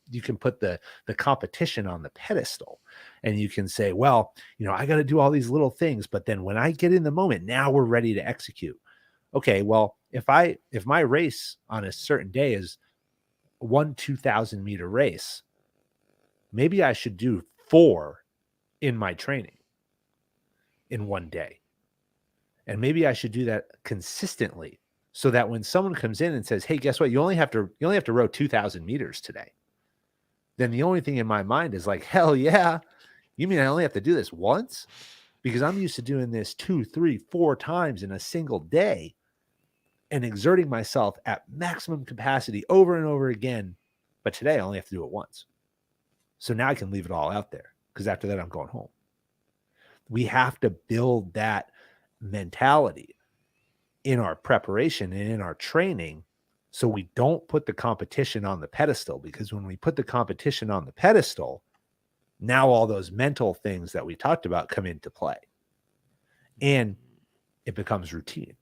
you can put the competition on the pedestal, and you can say, well, you know, I got to do all these little things, but then when I get in the moment, now we're ready to execute. Okay, well, if my race on a certain day is 2,000 meter race, maybe I should do 4 in my training in one day. And maybe I should do that consistently, so that when someone comes in and says, hey, guess what? You only have to row 2,000 meters today. Then the only thing in my mind is like, hell yeah. You mean I only have to do this once? Because I'm used to doing this 2, 3, 4 times in a single day and exerting myself at maximum capacity over and over again. But today I only have to do it once. So now I can leave it all out there, because after that, I'm going home. We have to build that mentality in our preparation and in our training, so we don't put the competition on the pedestal. Because when we put the competition on the pedestal, now all those mental things that we talked about come into play, and it becomes routine.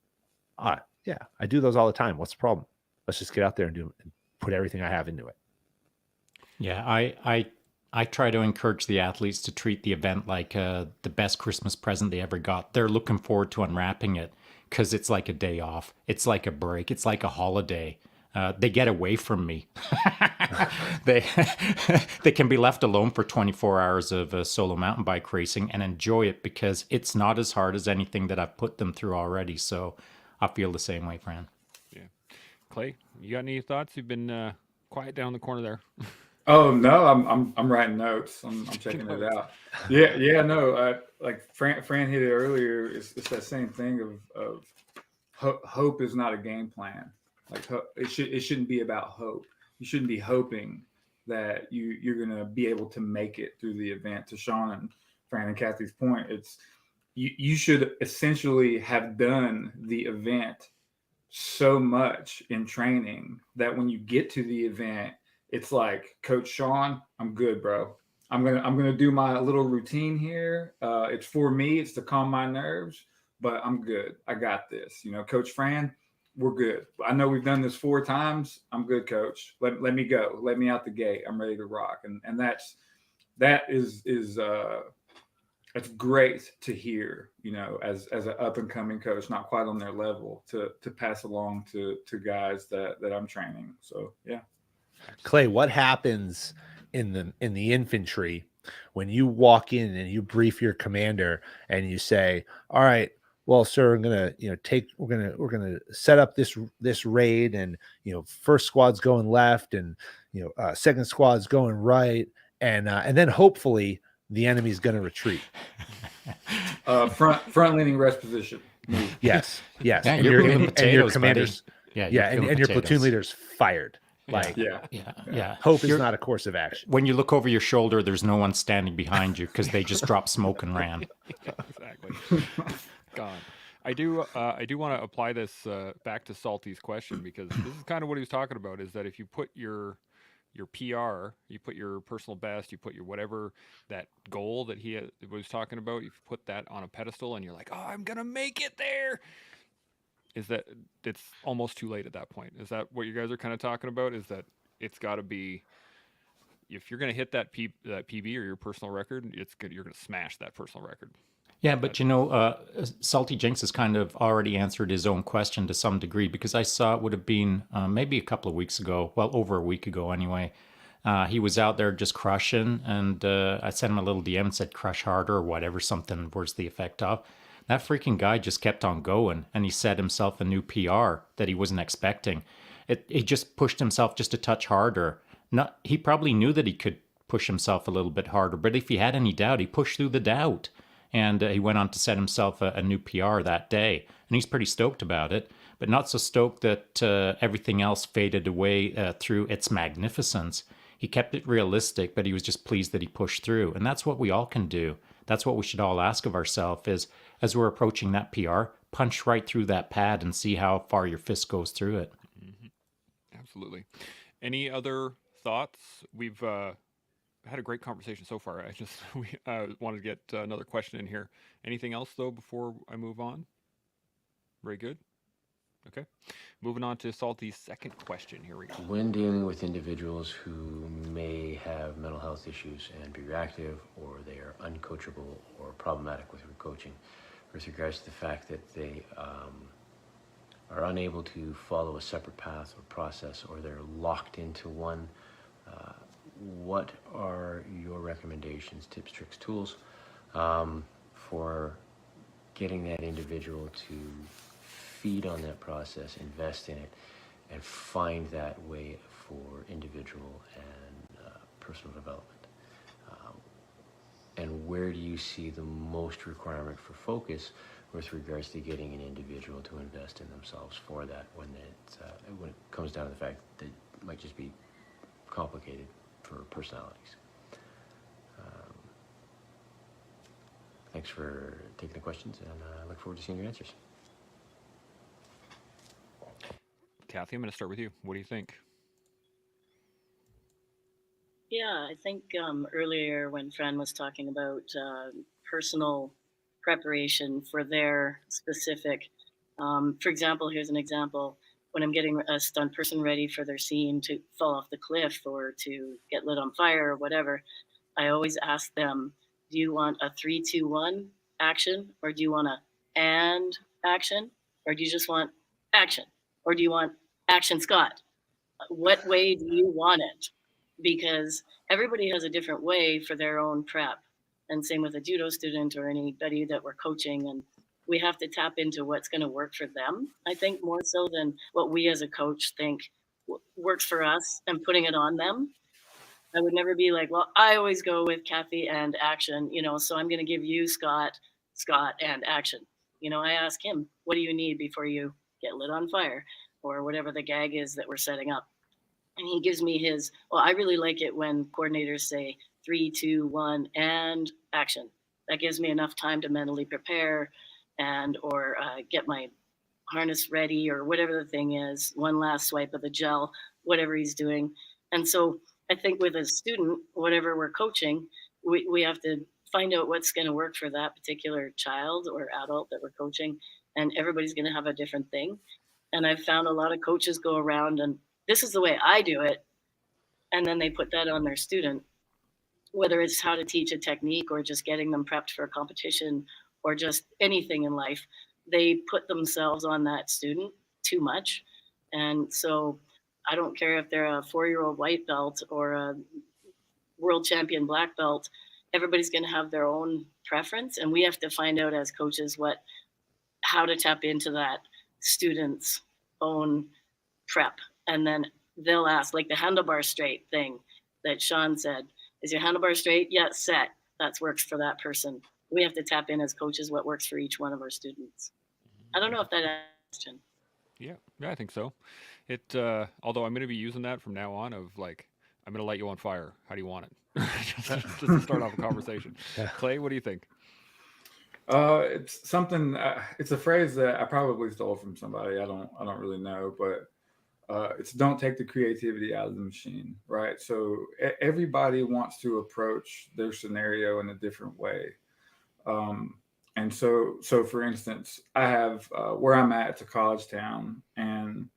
Yeah, I do those all the time. What's the problem? Let's just get out there and do and put everything I have into it. Yeah, I try to encourage the athletes to treat the event like the best Christmas present they ever got. They're looking forward to unwrapping it, because it's like a day off. It's like a break. It's like a holiday. They get away from me. they they can be left alone for 24 hours of solo mountain bike racing and enjoy it, because it's not as hard as anything that I've put them through already. So I feel the same way, Fran. Yeah. Clay, you got any thoughts? You've been quiet down the corner there. Oh no, I'm writing notes. I'm checking it out. Yeah, no. Like Fran hit it earlier. It's that same thing of hope is not a game plan. Like it shouldn't be about hope. You shouldn't be hoping that you're gonna be able to make it through the event. To Shaun and Fran and Kathy's point, it's you should essentially have done the event so much in training that when you get to the event, it's like, Coach Shaun, I'm good, bro. I'm gonna do my little routine here. It's for me. It's to calm my nerves, but I'm good. I got this. You know, Coach Fran, we're good. I know we've done this 4 times. I'm good, Coach. Let me go. Let me out the gate. I'm ready to rock. And that is that's great to hear. You know, as an up and coming coach, not quite on their level, to pass along to guys that I'm training. So yeah. Clay, what happens in the infantry when you walk in and you brief your commander and you say, all right, well, sir, I'm gonna, we're gonna set up this raid, and first squad's going left, and second squad's going right, and then hopefully the enemy's gonna retreat. Front leaning rest position. Move. Yes. Yeah, and you're your peeling potatoes, commanders, buddy. and your platoon leader's fired. Like, Yeah. hope is not a course of action. When you look over your shoulder, there's no one standing behind you, because they just dropped smoke and ran. Exactly. Gone. I do want to apply this back to Salty's question, because this is kind of what he was talking about, is that if you put your PR, you put your personal best, you put your whatever, that goal that he was talking about, you put that on a pedestal and you're like, oh, I'm going to make it there. Is that it's almost too late at that point? Is that what you guys are kind of talking about? Is that it's got to be, if you're going to hit that PB or your personal record, it's good. You're going to smash that personal record. Yeah, but Salty Jinx has kind of already answered his own question to some degree, because I saw it would have been maybe a couple of weeks ago, well, over a week ago anyway. He was out there just crushing, and I sent him a little DM and said, crush harder or whatever, something words the effect of. That freaking guy just kept on going, and he set himself a new PR that he wasn't expecting. He just pushed himself just a touch harder. He probably knew that he could push himself a little bit harder, but if he had any doubt, he pushed through the doubt. And he went on to set himself a new PR that day. And he's pretty stoked about it, but not so stoked that everything else faded away through its magnificence. He kept it realistic, but he was just pleased that he pushed through. And that's what we all can do. That's what we should all ask of ourselves, is as we're approaching that PR, punch right through that pad and see how far your fist goes through it. Mm-hmm. Absolutely. Any other thoughts? We've had a great conversation so far. We wanted to get another question in here. Anything else though before I move on? Very good. Okay. Moving on to Salty's second question. Here we go. When dealing with individuals who may have mental health issues and be reactive, or they are uncoachable or problematic with coaching, with regards to the fact that they are unable to follow a separate path or process, or they're locked into one, what are your recommendations, tips, tricks, tools for getting that individual to feed on that process, invest in it, and find that way for individual and personal development? And where do you see the most requirement for focus with regards to getting an individual to invest in themselves for that, when it comes down to the fact that it might just be complicated for personalities? Thanks for taking the questions, and I look forward to seeing your answers. Kathy, I'm going to start with you. What do you think? Yeah, I think earlier when Fran was talking about personal preparation for their specific, for example, here's an example. When I'm getting a stunt person ready for their scene to fall off the cliff or to get lit on fire or whatever, I always ask them, do you want a 3, 2, 1 action, or do you want a and action, or do you just want action, or do you want action, Scott? What way do you want it? Because everybody has a different way for their own prep. And same with a judo student or anybody that we're coaching. And we have to tap into what's going to work for them, I think, more so than what we as a coach think works for us and putting it on them. I would never be like, well, I always go with Kathy and action, so I'm going to give you Scott, and action. I ask him, what do you need before you get lit on fire, or whatever the gag is that we're setting up? And he gives me his, well, I really like it when coordinators say 3, 2, 1, and action. That gives me enough time to mentally prepare or get my harness ready, or whatever the thing is, one last swipe of the gel, whatever he's doing. And so I think with a student, whatever we're coaching, we have to find out what's going to work for that particular child or adult that we're coaching. And everybody's going to have a different thing. And I've found a lot of coaches go around and this is the way I do it. And then they put that on their student, whether it's how to teach a technique or just getting them prepped for a competition or just anything in life. They put themselves on that student too much. And so I don't care if they're a 4-year-old white belt or a world champion black belt, everybody's going to have their own preference. And we have to find out as coaches how to tap into that student's own prep. And then they'll ask, like the handlebar straight thing that Shaun said, is your handlebar straight? Yeah, set. That works for that person. We have to tap in as coaches what works for each one of our students. I don't know if that answers the question. Yeah, I think so. Although I'm going to be using that from now on of like, I'm going to light you on fire. How do you want it? just to start off a conversation. Yeah. Clay, what do you think? It's something. It's a phrase that I probably stole from somebody. I don't really know, but it's don't take the creativity out of the machine, right? So everybody wants to approach their scenario in a different way. And so for instance, I have where I'm at, it's a college town, and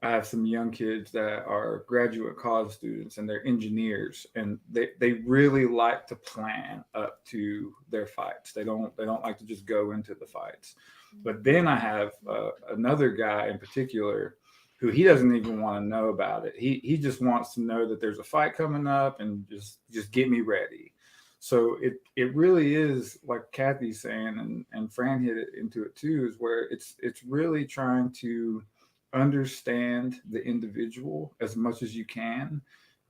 I have some young kids that are graduate college students, and they're engineers, and they really like to plan up to their fights. They don't like to just go into the fights. But then I have another guy in particular who he doesn't even want to know about it. He just wants to know that there's a fight coming up and just get me ready. So it really is like Kathy's saying, and Fran hit it into it too, is where it's really trying to understand the individual as much as you can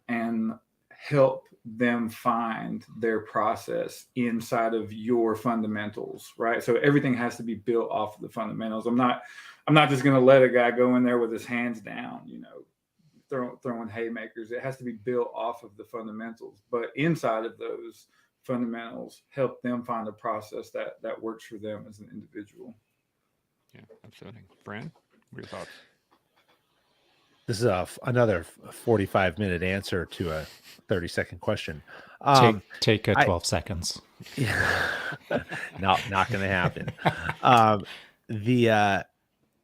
and help them find their process inside of your fundamentals, right? So everything has to be built off of the fundamentals. I'm not just going to let a guy go in there with his hands down, throwing haymakers. It has to be built off of the fundamentals, but inside of those fundamentals, help them find a process that works for them as an individual. Yeah, absolutely. Fran, what are your thoughts? This is another 45-minute answer to a 30-second question. Take 12 seconds. Yeah, not going to happen.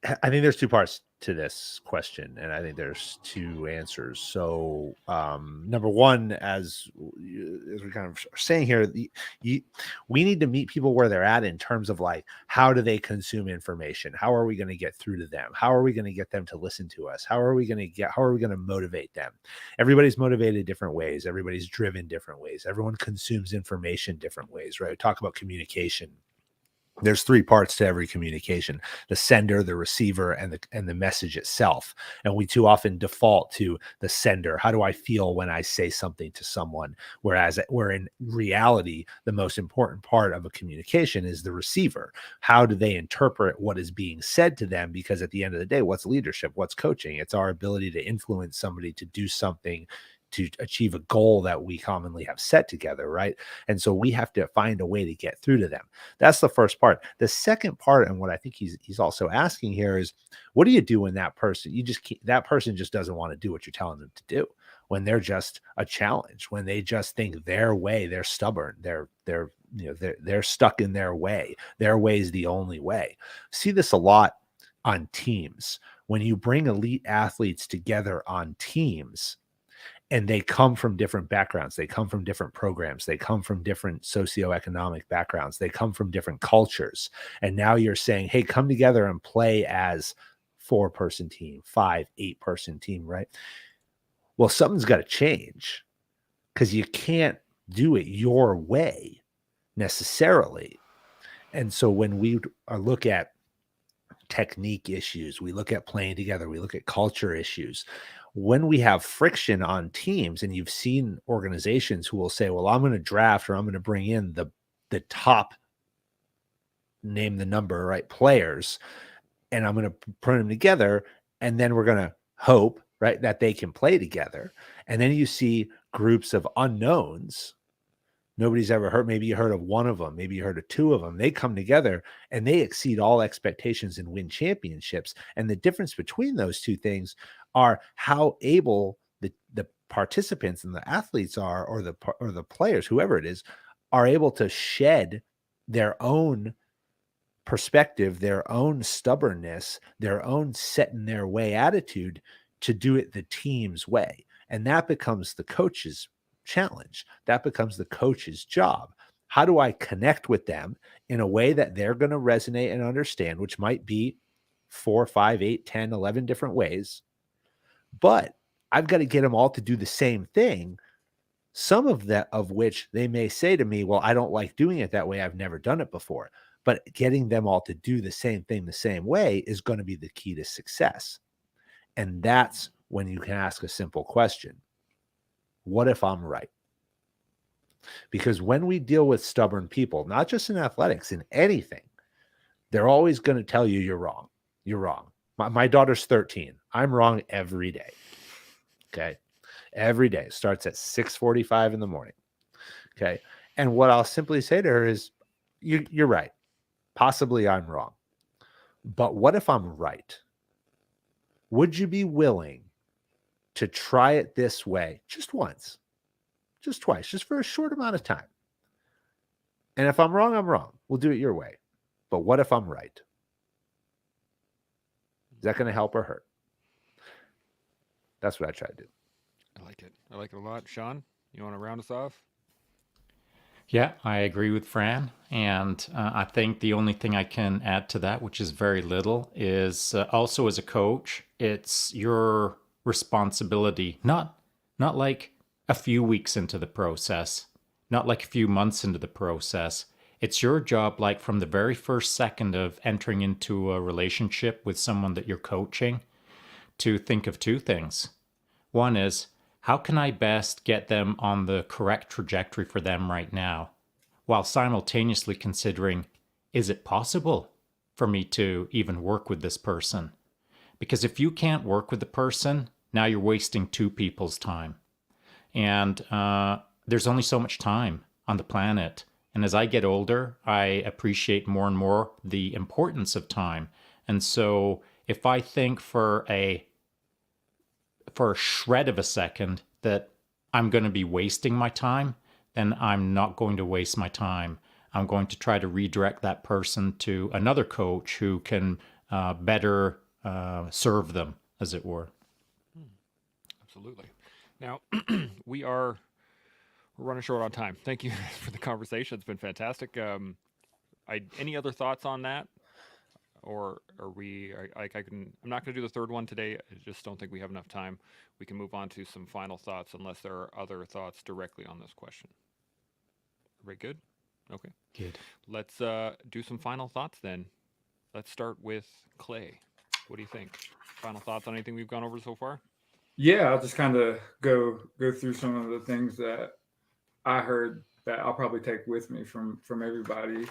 I think there's two parts to this question, and I think there's two answers. So, number one, as we kind of are saying here, we need to meet people where they're at in terms of like, how do they consume information? How are we going to get through to them? How are we going to get them to listen to us? How are we going to motivate them? Everybody's motivated different ways. Everybody's driven different ways. Everyone consumes information different ways, right? We talk about communication. There's three parts to every communication: the sender, the receiver, and the message itself. And we too often default to the sender. How do I feel when I say something to someone? Whereas in reality, the most important part of a communication is the receiver. How do they interpret what is being said to them? Because at the end of the day, what's leadership? What's coaching? It's our ability to influence somebody to do something, to achieve a goal that we commonly have set together, right? And so we have to find a way to get through to them. That's the first part. The second part, and what I think he's also asking here, is, what do you do when that person just doesn't want to do what you're telling them to do? When they're just a challenge, when they just think their way, they're stubborn, they're stuck in their way. Their way is the only way. See this a lot on teams. When you bring elite athletes together on teams, and they come from different backgrounds, they come from different programs, they come from different socioeconomic backgrounds, they come from different cultures. And now you're saying, hey, come together and play as 4-person team, 5, 8-person team, right? Well, something's got to change, because you can't do it your way necessarily. And so when we look at technique issues, we look at playing together, we look at culture issues. When we have friction on teams, and you've seen organizations who will say, well, I'm going to draft, or I'm going to bring in the top, name the number, right, players, and I'm going to put them together, and then we're going to hope, right, that they can play together. And then you see groups of unknowns. Nobody's ever heard, maybe you heard of one of them, maybe you heard of 2 of them. They come together and they exceed all expectations and win championships. And the difference between those two things are how able the participants and the athletes are, or the players, whoever it is, are able to shed their own perspective, their own stubbornness, their own set in their way attitude to do it the team's way. And that becomes the coach's challenge. That becomes the coach's job. How do I connect with them in a way that they're going to resonate and understand, which might be 4, 5, 8, 10, 11 different ways. But I've got to get them all to do the same thing. Some of which they may say to me, well, I don't like doing it that way. I've never done it before. But getting them all to do the same thing the same way is going to be the key to success. And that's when you can ask a simple question. What if I'm right? Because when we deal with stubborn people, not just in athletics, in anything, they're always going to tell you you're wrong. You're wrong. My daughter's 13. I'm wrong every day. Okay. Every day. It starts at 6:45 in the morning. Okay. And what I'll simply say to her is, you're right. Possibly I'm wrong. But what if I'm right? Would you be willing to try it this way just once, just twice, just for a short amount of time? And if I'm wrong, I'm wrong. We'll do it your way. But what if I'm right? Is that going to help or hurt? That's what I try to do. I like it. I like it a lot. Shaun, you want to round us off? Yeah, I agree with Fran. And I think the only thing I can add to that, which is very little, is also as a coach, it's your responsibility, not like a few weeks into the process, not like a few months into the process. It's your job, like from the very first second of entering into a relationship with someone that you're coaching, to think of 2 things. One is, how can I best get them on the correct trajectory for them right now, while simultaneously considering, is it possible for me to even work with this person? Because if you can't work with the person, now you're wasting 2 people's time. And there's only so much time on the planet. And as I get older, I appreciate more and more the importance of time. And so if I think for a shred of a second that I'm going to be wasting my time, then I'm not going to waste my time. I'm going to try to redirect that person to another coach who can better serve them, as it were. Absolutely. Now, we're running short on time. Thank you for the conversation. It's been fantastic. Any other thoughts on that? Or are we, I'm not going to do the third one today. I just don't think we have enough time. We can move on to some final thoughts unless there are other thoughts directly on this question. Everybody good? Okay. Good. Let's do some final thoughts then. Let's start with Clay. What do you think? Final thoughts on anything we've gone over so far? Yeah, I'll just kind of go through some of the things that I heard that I'll probably take with me from everybody.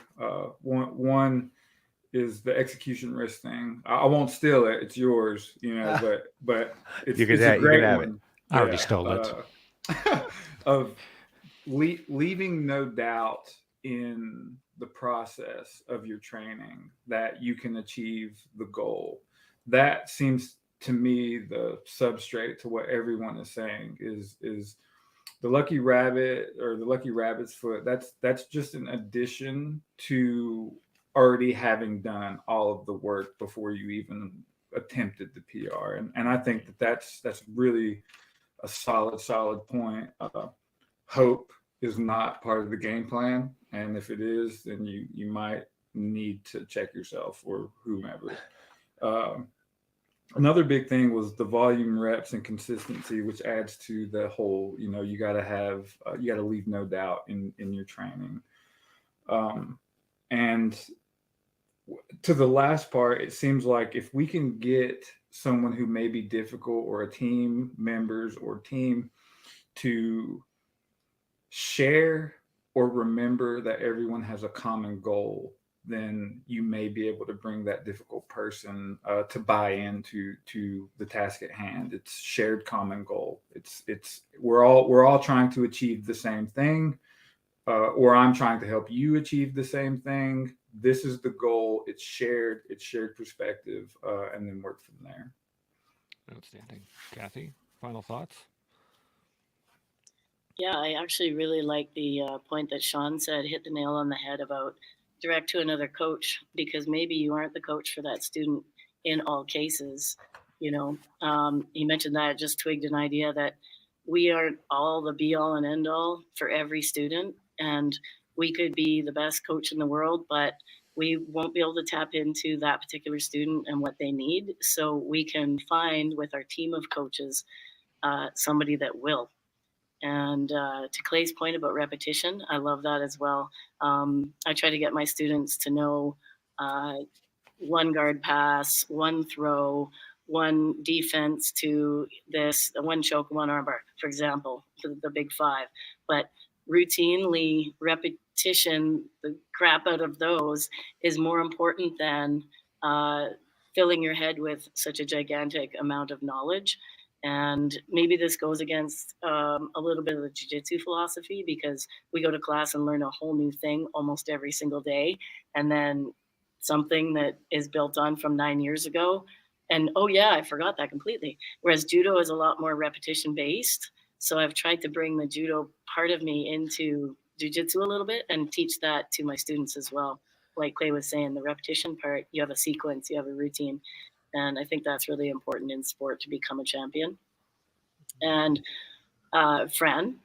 One is the execution risk thing. I won't steal it; it's yours, but it's a great one. I already stole it. Of leaving no doubt in the process of your training that you can achieve the goal. That seems to me the substrate to what everyone is saying is the lucky rabbit or the lucky rabbit's foot. That's just an addition to already having done all of the work before you even attempted the PR. And I think that's really a solid point. Hope is not part of the game plan. And if it is, then you might need to check yourself or whomever. Another big thing was the volume, reps, and consistency, which adds to the whole, you got to leave no doubt in your training. And to the last part, it seems like if we can get someone who may be difficult or a team members or team to share or remember that everyone has a common goal, then you may be able to bring that difficult person to buy into the task at hand. It's shared common goal. We're all trying to achieve the same thing, or I'm trying to help you achieve the same thing. This is the goal. It's shared perspective, and then work from there. Outstanding. Kathy, final thoughts? Yeah, I actually really like the point that Shaun said, hit the nail on the head about direct to another coach, because maybe you aren't the coach for that student in all cases. He mentioned that, just twigged an idea that we aren't all the be all and end all for every student. And we could be the best coach in the world, but we won't be able to tap into that particular student and what they need. So we can find with our team of coaches somebody that will. And to Clay's point about repetition, I love that as well. I try to get my students to know one guard pass, one throw, one defense to this, one choke, one armbar, for example, the big five. But routinely repetition, the crap out of those is more important than filling your head with such a gigantic amount of knowledge. And maybe this goes against a little bit of the jiu-jitsu philosophy, because we go to class and learn a whole new thing almost every single day. And then something that is built on from 9 years ago. And, oh, yeah, I forgot that completely. Whereas judo is a lot more repetition based. So I've tried to bring the judo part of me into jiu-jitsu a little bit and teach that to my students as well. Like Clay was saying, the repetition part, you have a sequence, you have a routine. And I think that's really important in sport to become a champion. And Fran,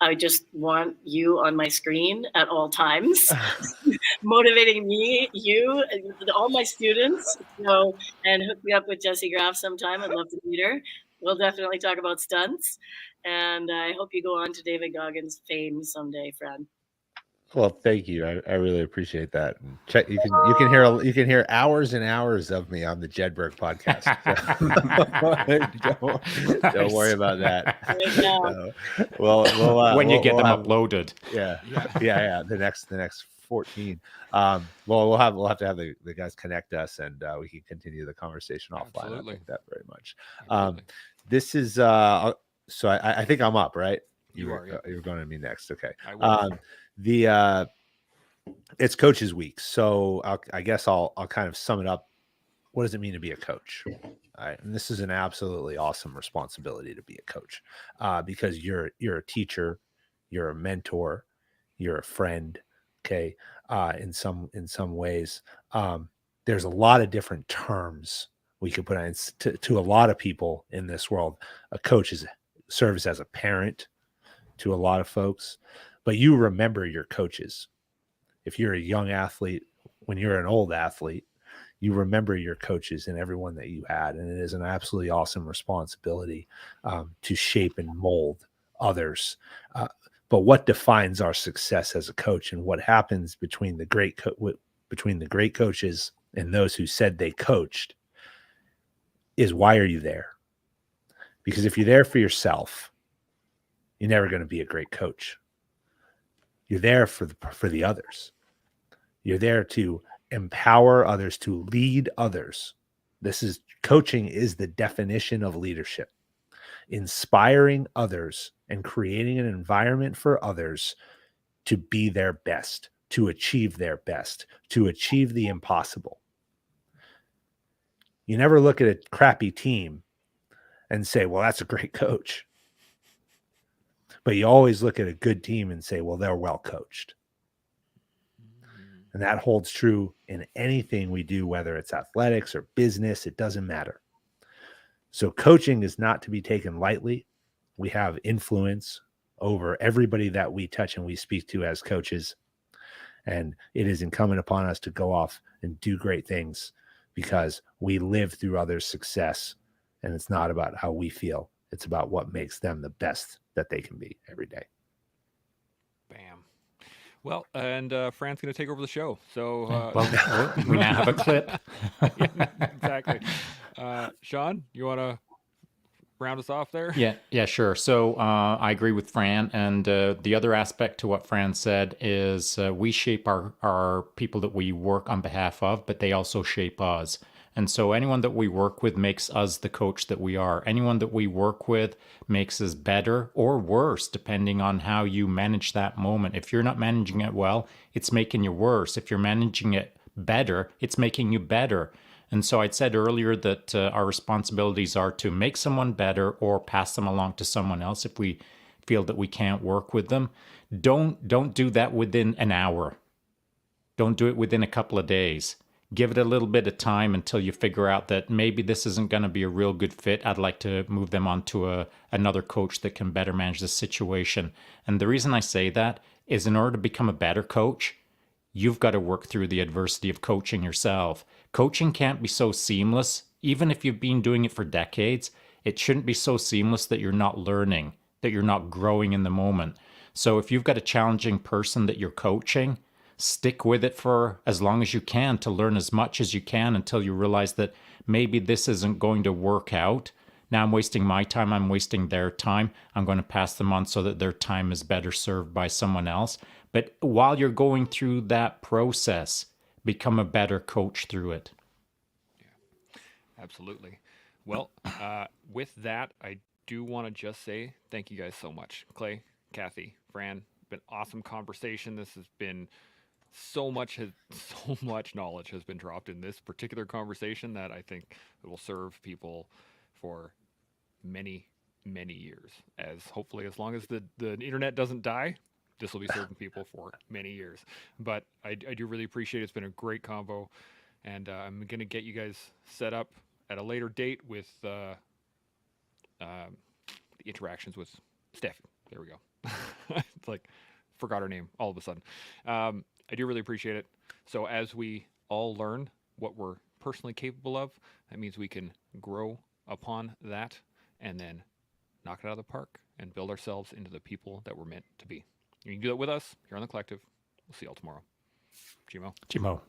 I just want you on my screen at all times, motivating me, you, all my students. And hook me up with Jessie Graff sometime. I'd love to meet her. We'll definitely talk about stunts. And I hope you go on to David Goggins' fame someday, Fran. Well, thank you. I really appreciate that. Check. You can hear hours and hours of me on the Jedburgh podcast. So don't worry about that. When you get them uploaded. Yeah. The next 14. We'll have to have the guys connect us, and we can continue the conversation offline. Absolutely. I like that very much. This is so I think I'm up, right? You're going to me next. Okay. I will. It's coaches week, so I guess I'll kind of sum it up. What does it mean to be a coach? All right, and this is an absolutely awesome responsibility to be a coach, because you're a teacher, you're a mentor, you're a friend. Okay, in some ways, there's a lot of different terms we could put on it. To a lot of people in this world. A coach serves as a parent to a lot of folks, but you remember your coaches. If you're a young athlete, when you're an old athlete, you remember your coaches and everyone that you had. And it is an absolutely awesome responsibility to shape and mold others. But what defines our success as a coach, and what happens between the great coaches and those who said they coached, is why are you there? Because if you're there for yourself, you're never going to be a great coach. You're there for the others. You're there to empower others, to lead others. Coaching is the definition of leadership. Inspiring others and creating an environment for others to be their best, to achieve their best, to achieve the impossible. You never look at a crappy team and say, well, that's a great coach. But you always look at a good team and say, well, they're well coached. And that holds true in anything we do, whether it's athletics or business, it doesn't matter. So coaching is not to be taken lightly. We have influence over everybody that we touch and we speak to as coaches. And it is incumbent upon us to go off and do great things because we live through others' success. And it's not about how we feel. It's about what makes them the best that they can be every day. Bam. Well, and Fran's going to take over the show. So we now have a clip. Yeah, exactly. Shaun, you want to round us off there? Yeah, sure. So I agree with Fran. And the other aspect to what Fran said is we shape our people that we work on behalf of, but they also shape us. And so anyone that we work with makes us the coach that we are. Anyone that we work with makes us better or worse, depending on how you manage that moment. If you're not managing it well, it's making you worse. If you're managing it better, it's making you better. And so I'd said earlier that our responsibilities are to make someone better or pass them along to someone else if we feel that we can't work with them. Don't do that within an hour. Don't do it within a couple of days. Give it a little bit of time until you figure out that maybe this isn't going to be a real good fit. I'd like to move them on to another coach that can better manage the situation. And the reason I say that is in order to become a better coach, you've got to work through the adversity of coaching yourself. Coaching can't be so seamless. Even if you've been doing it for decades, it shouldn't be so seamless that you're not learning, that you're not growing in the moment. So if you've got a challenging person that you're coaching, stick with it for as long as you can to learn as much as you can until you realize that maybe this isn't going to work out. Now I'm wasting my time, I'm wasting their time. I'm going to pass them on so that their time is better served by someone else. But while you're going through that process, become a better coach through it. Yeah, absolutely. Well, with that, I do want to just say thank you guys so much. Clay, Kathy, Fran, been awesome conversation. This has been so much knowledge has been dropped in this particular conversation that I think it will serve people for many years, as hopefully as long as the internet doesn't die, this will be serving people for many years. But I do really appreciate it. It's been a great convo, and I'm gonna get you guys set up at a later date with the interactions with Steph. There we go. It's like forgot her name all of a sudden. I do really appreciate it. So as we all learn what we're personally capable of, that means we can grow upon that and then knock it out of the park and build ourselves into the people that we're meant to be. You can do that with us here on The Collective. We'll see y'all tomorrow. Gmo.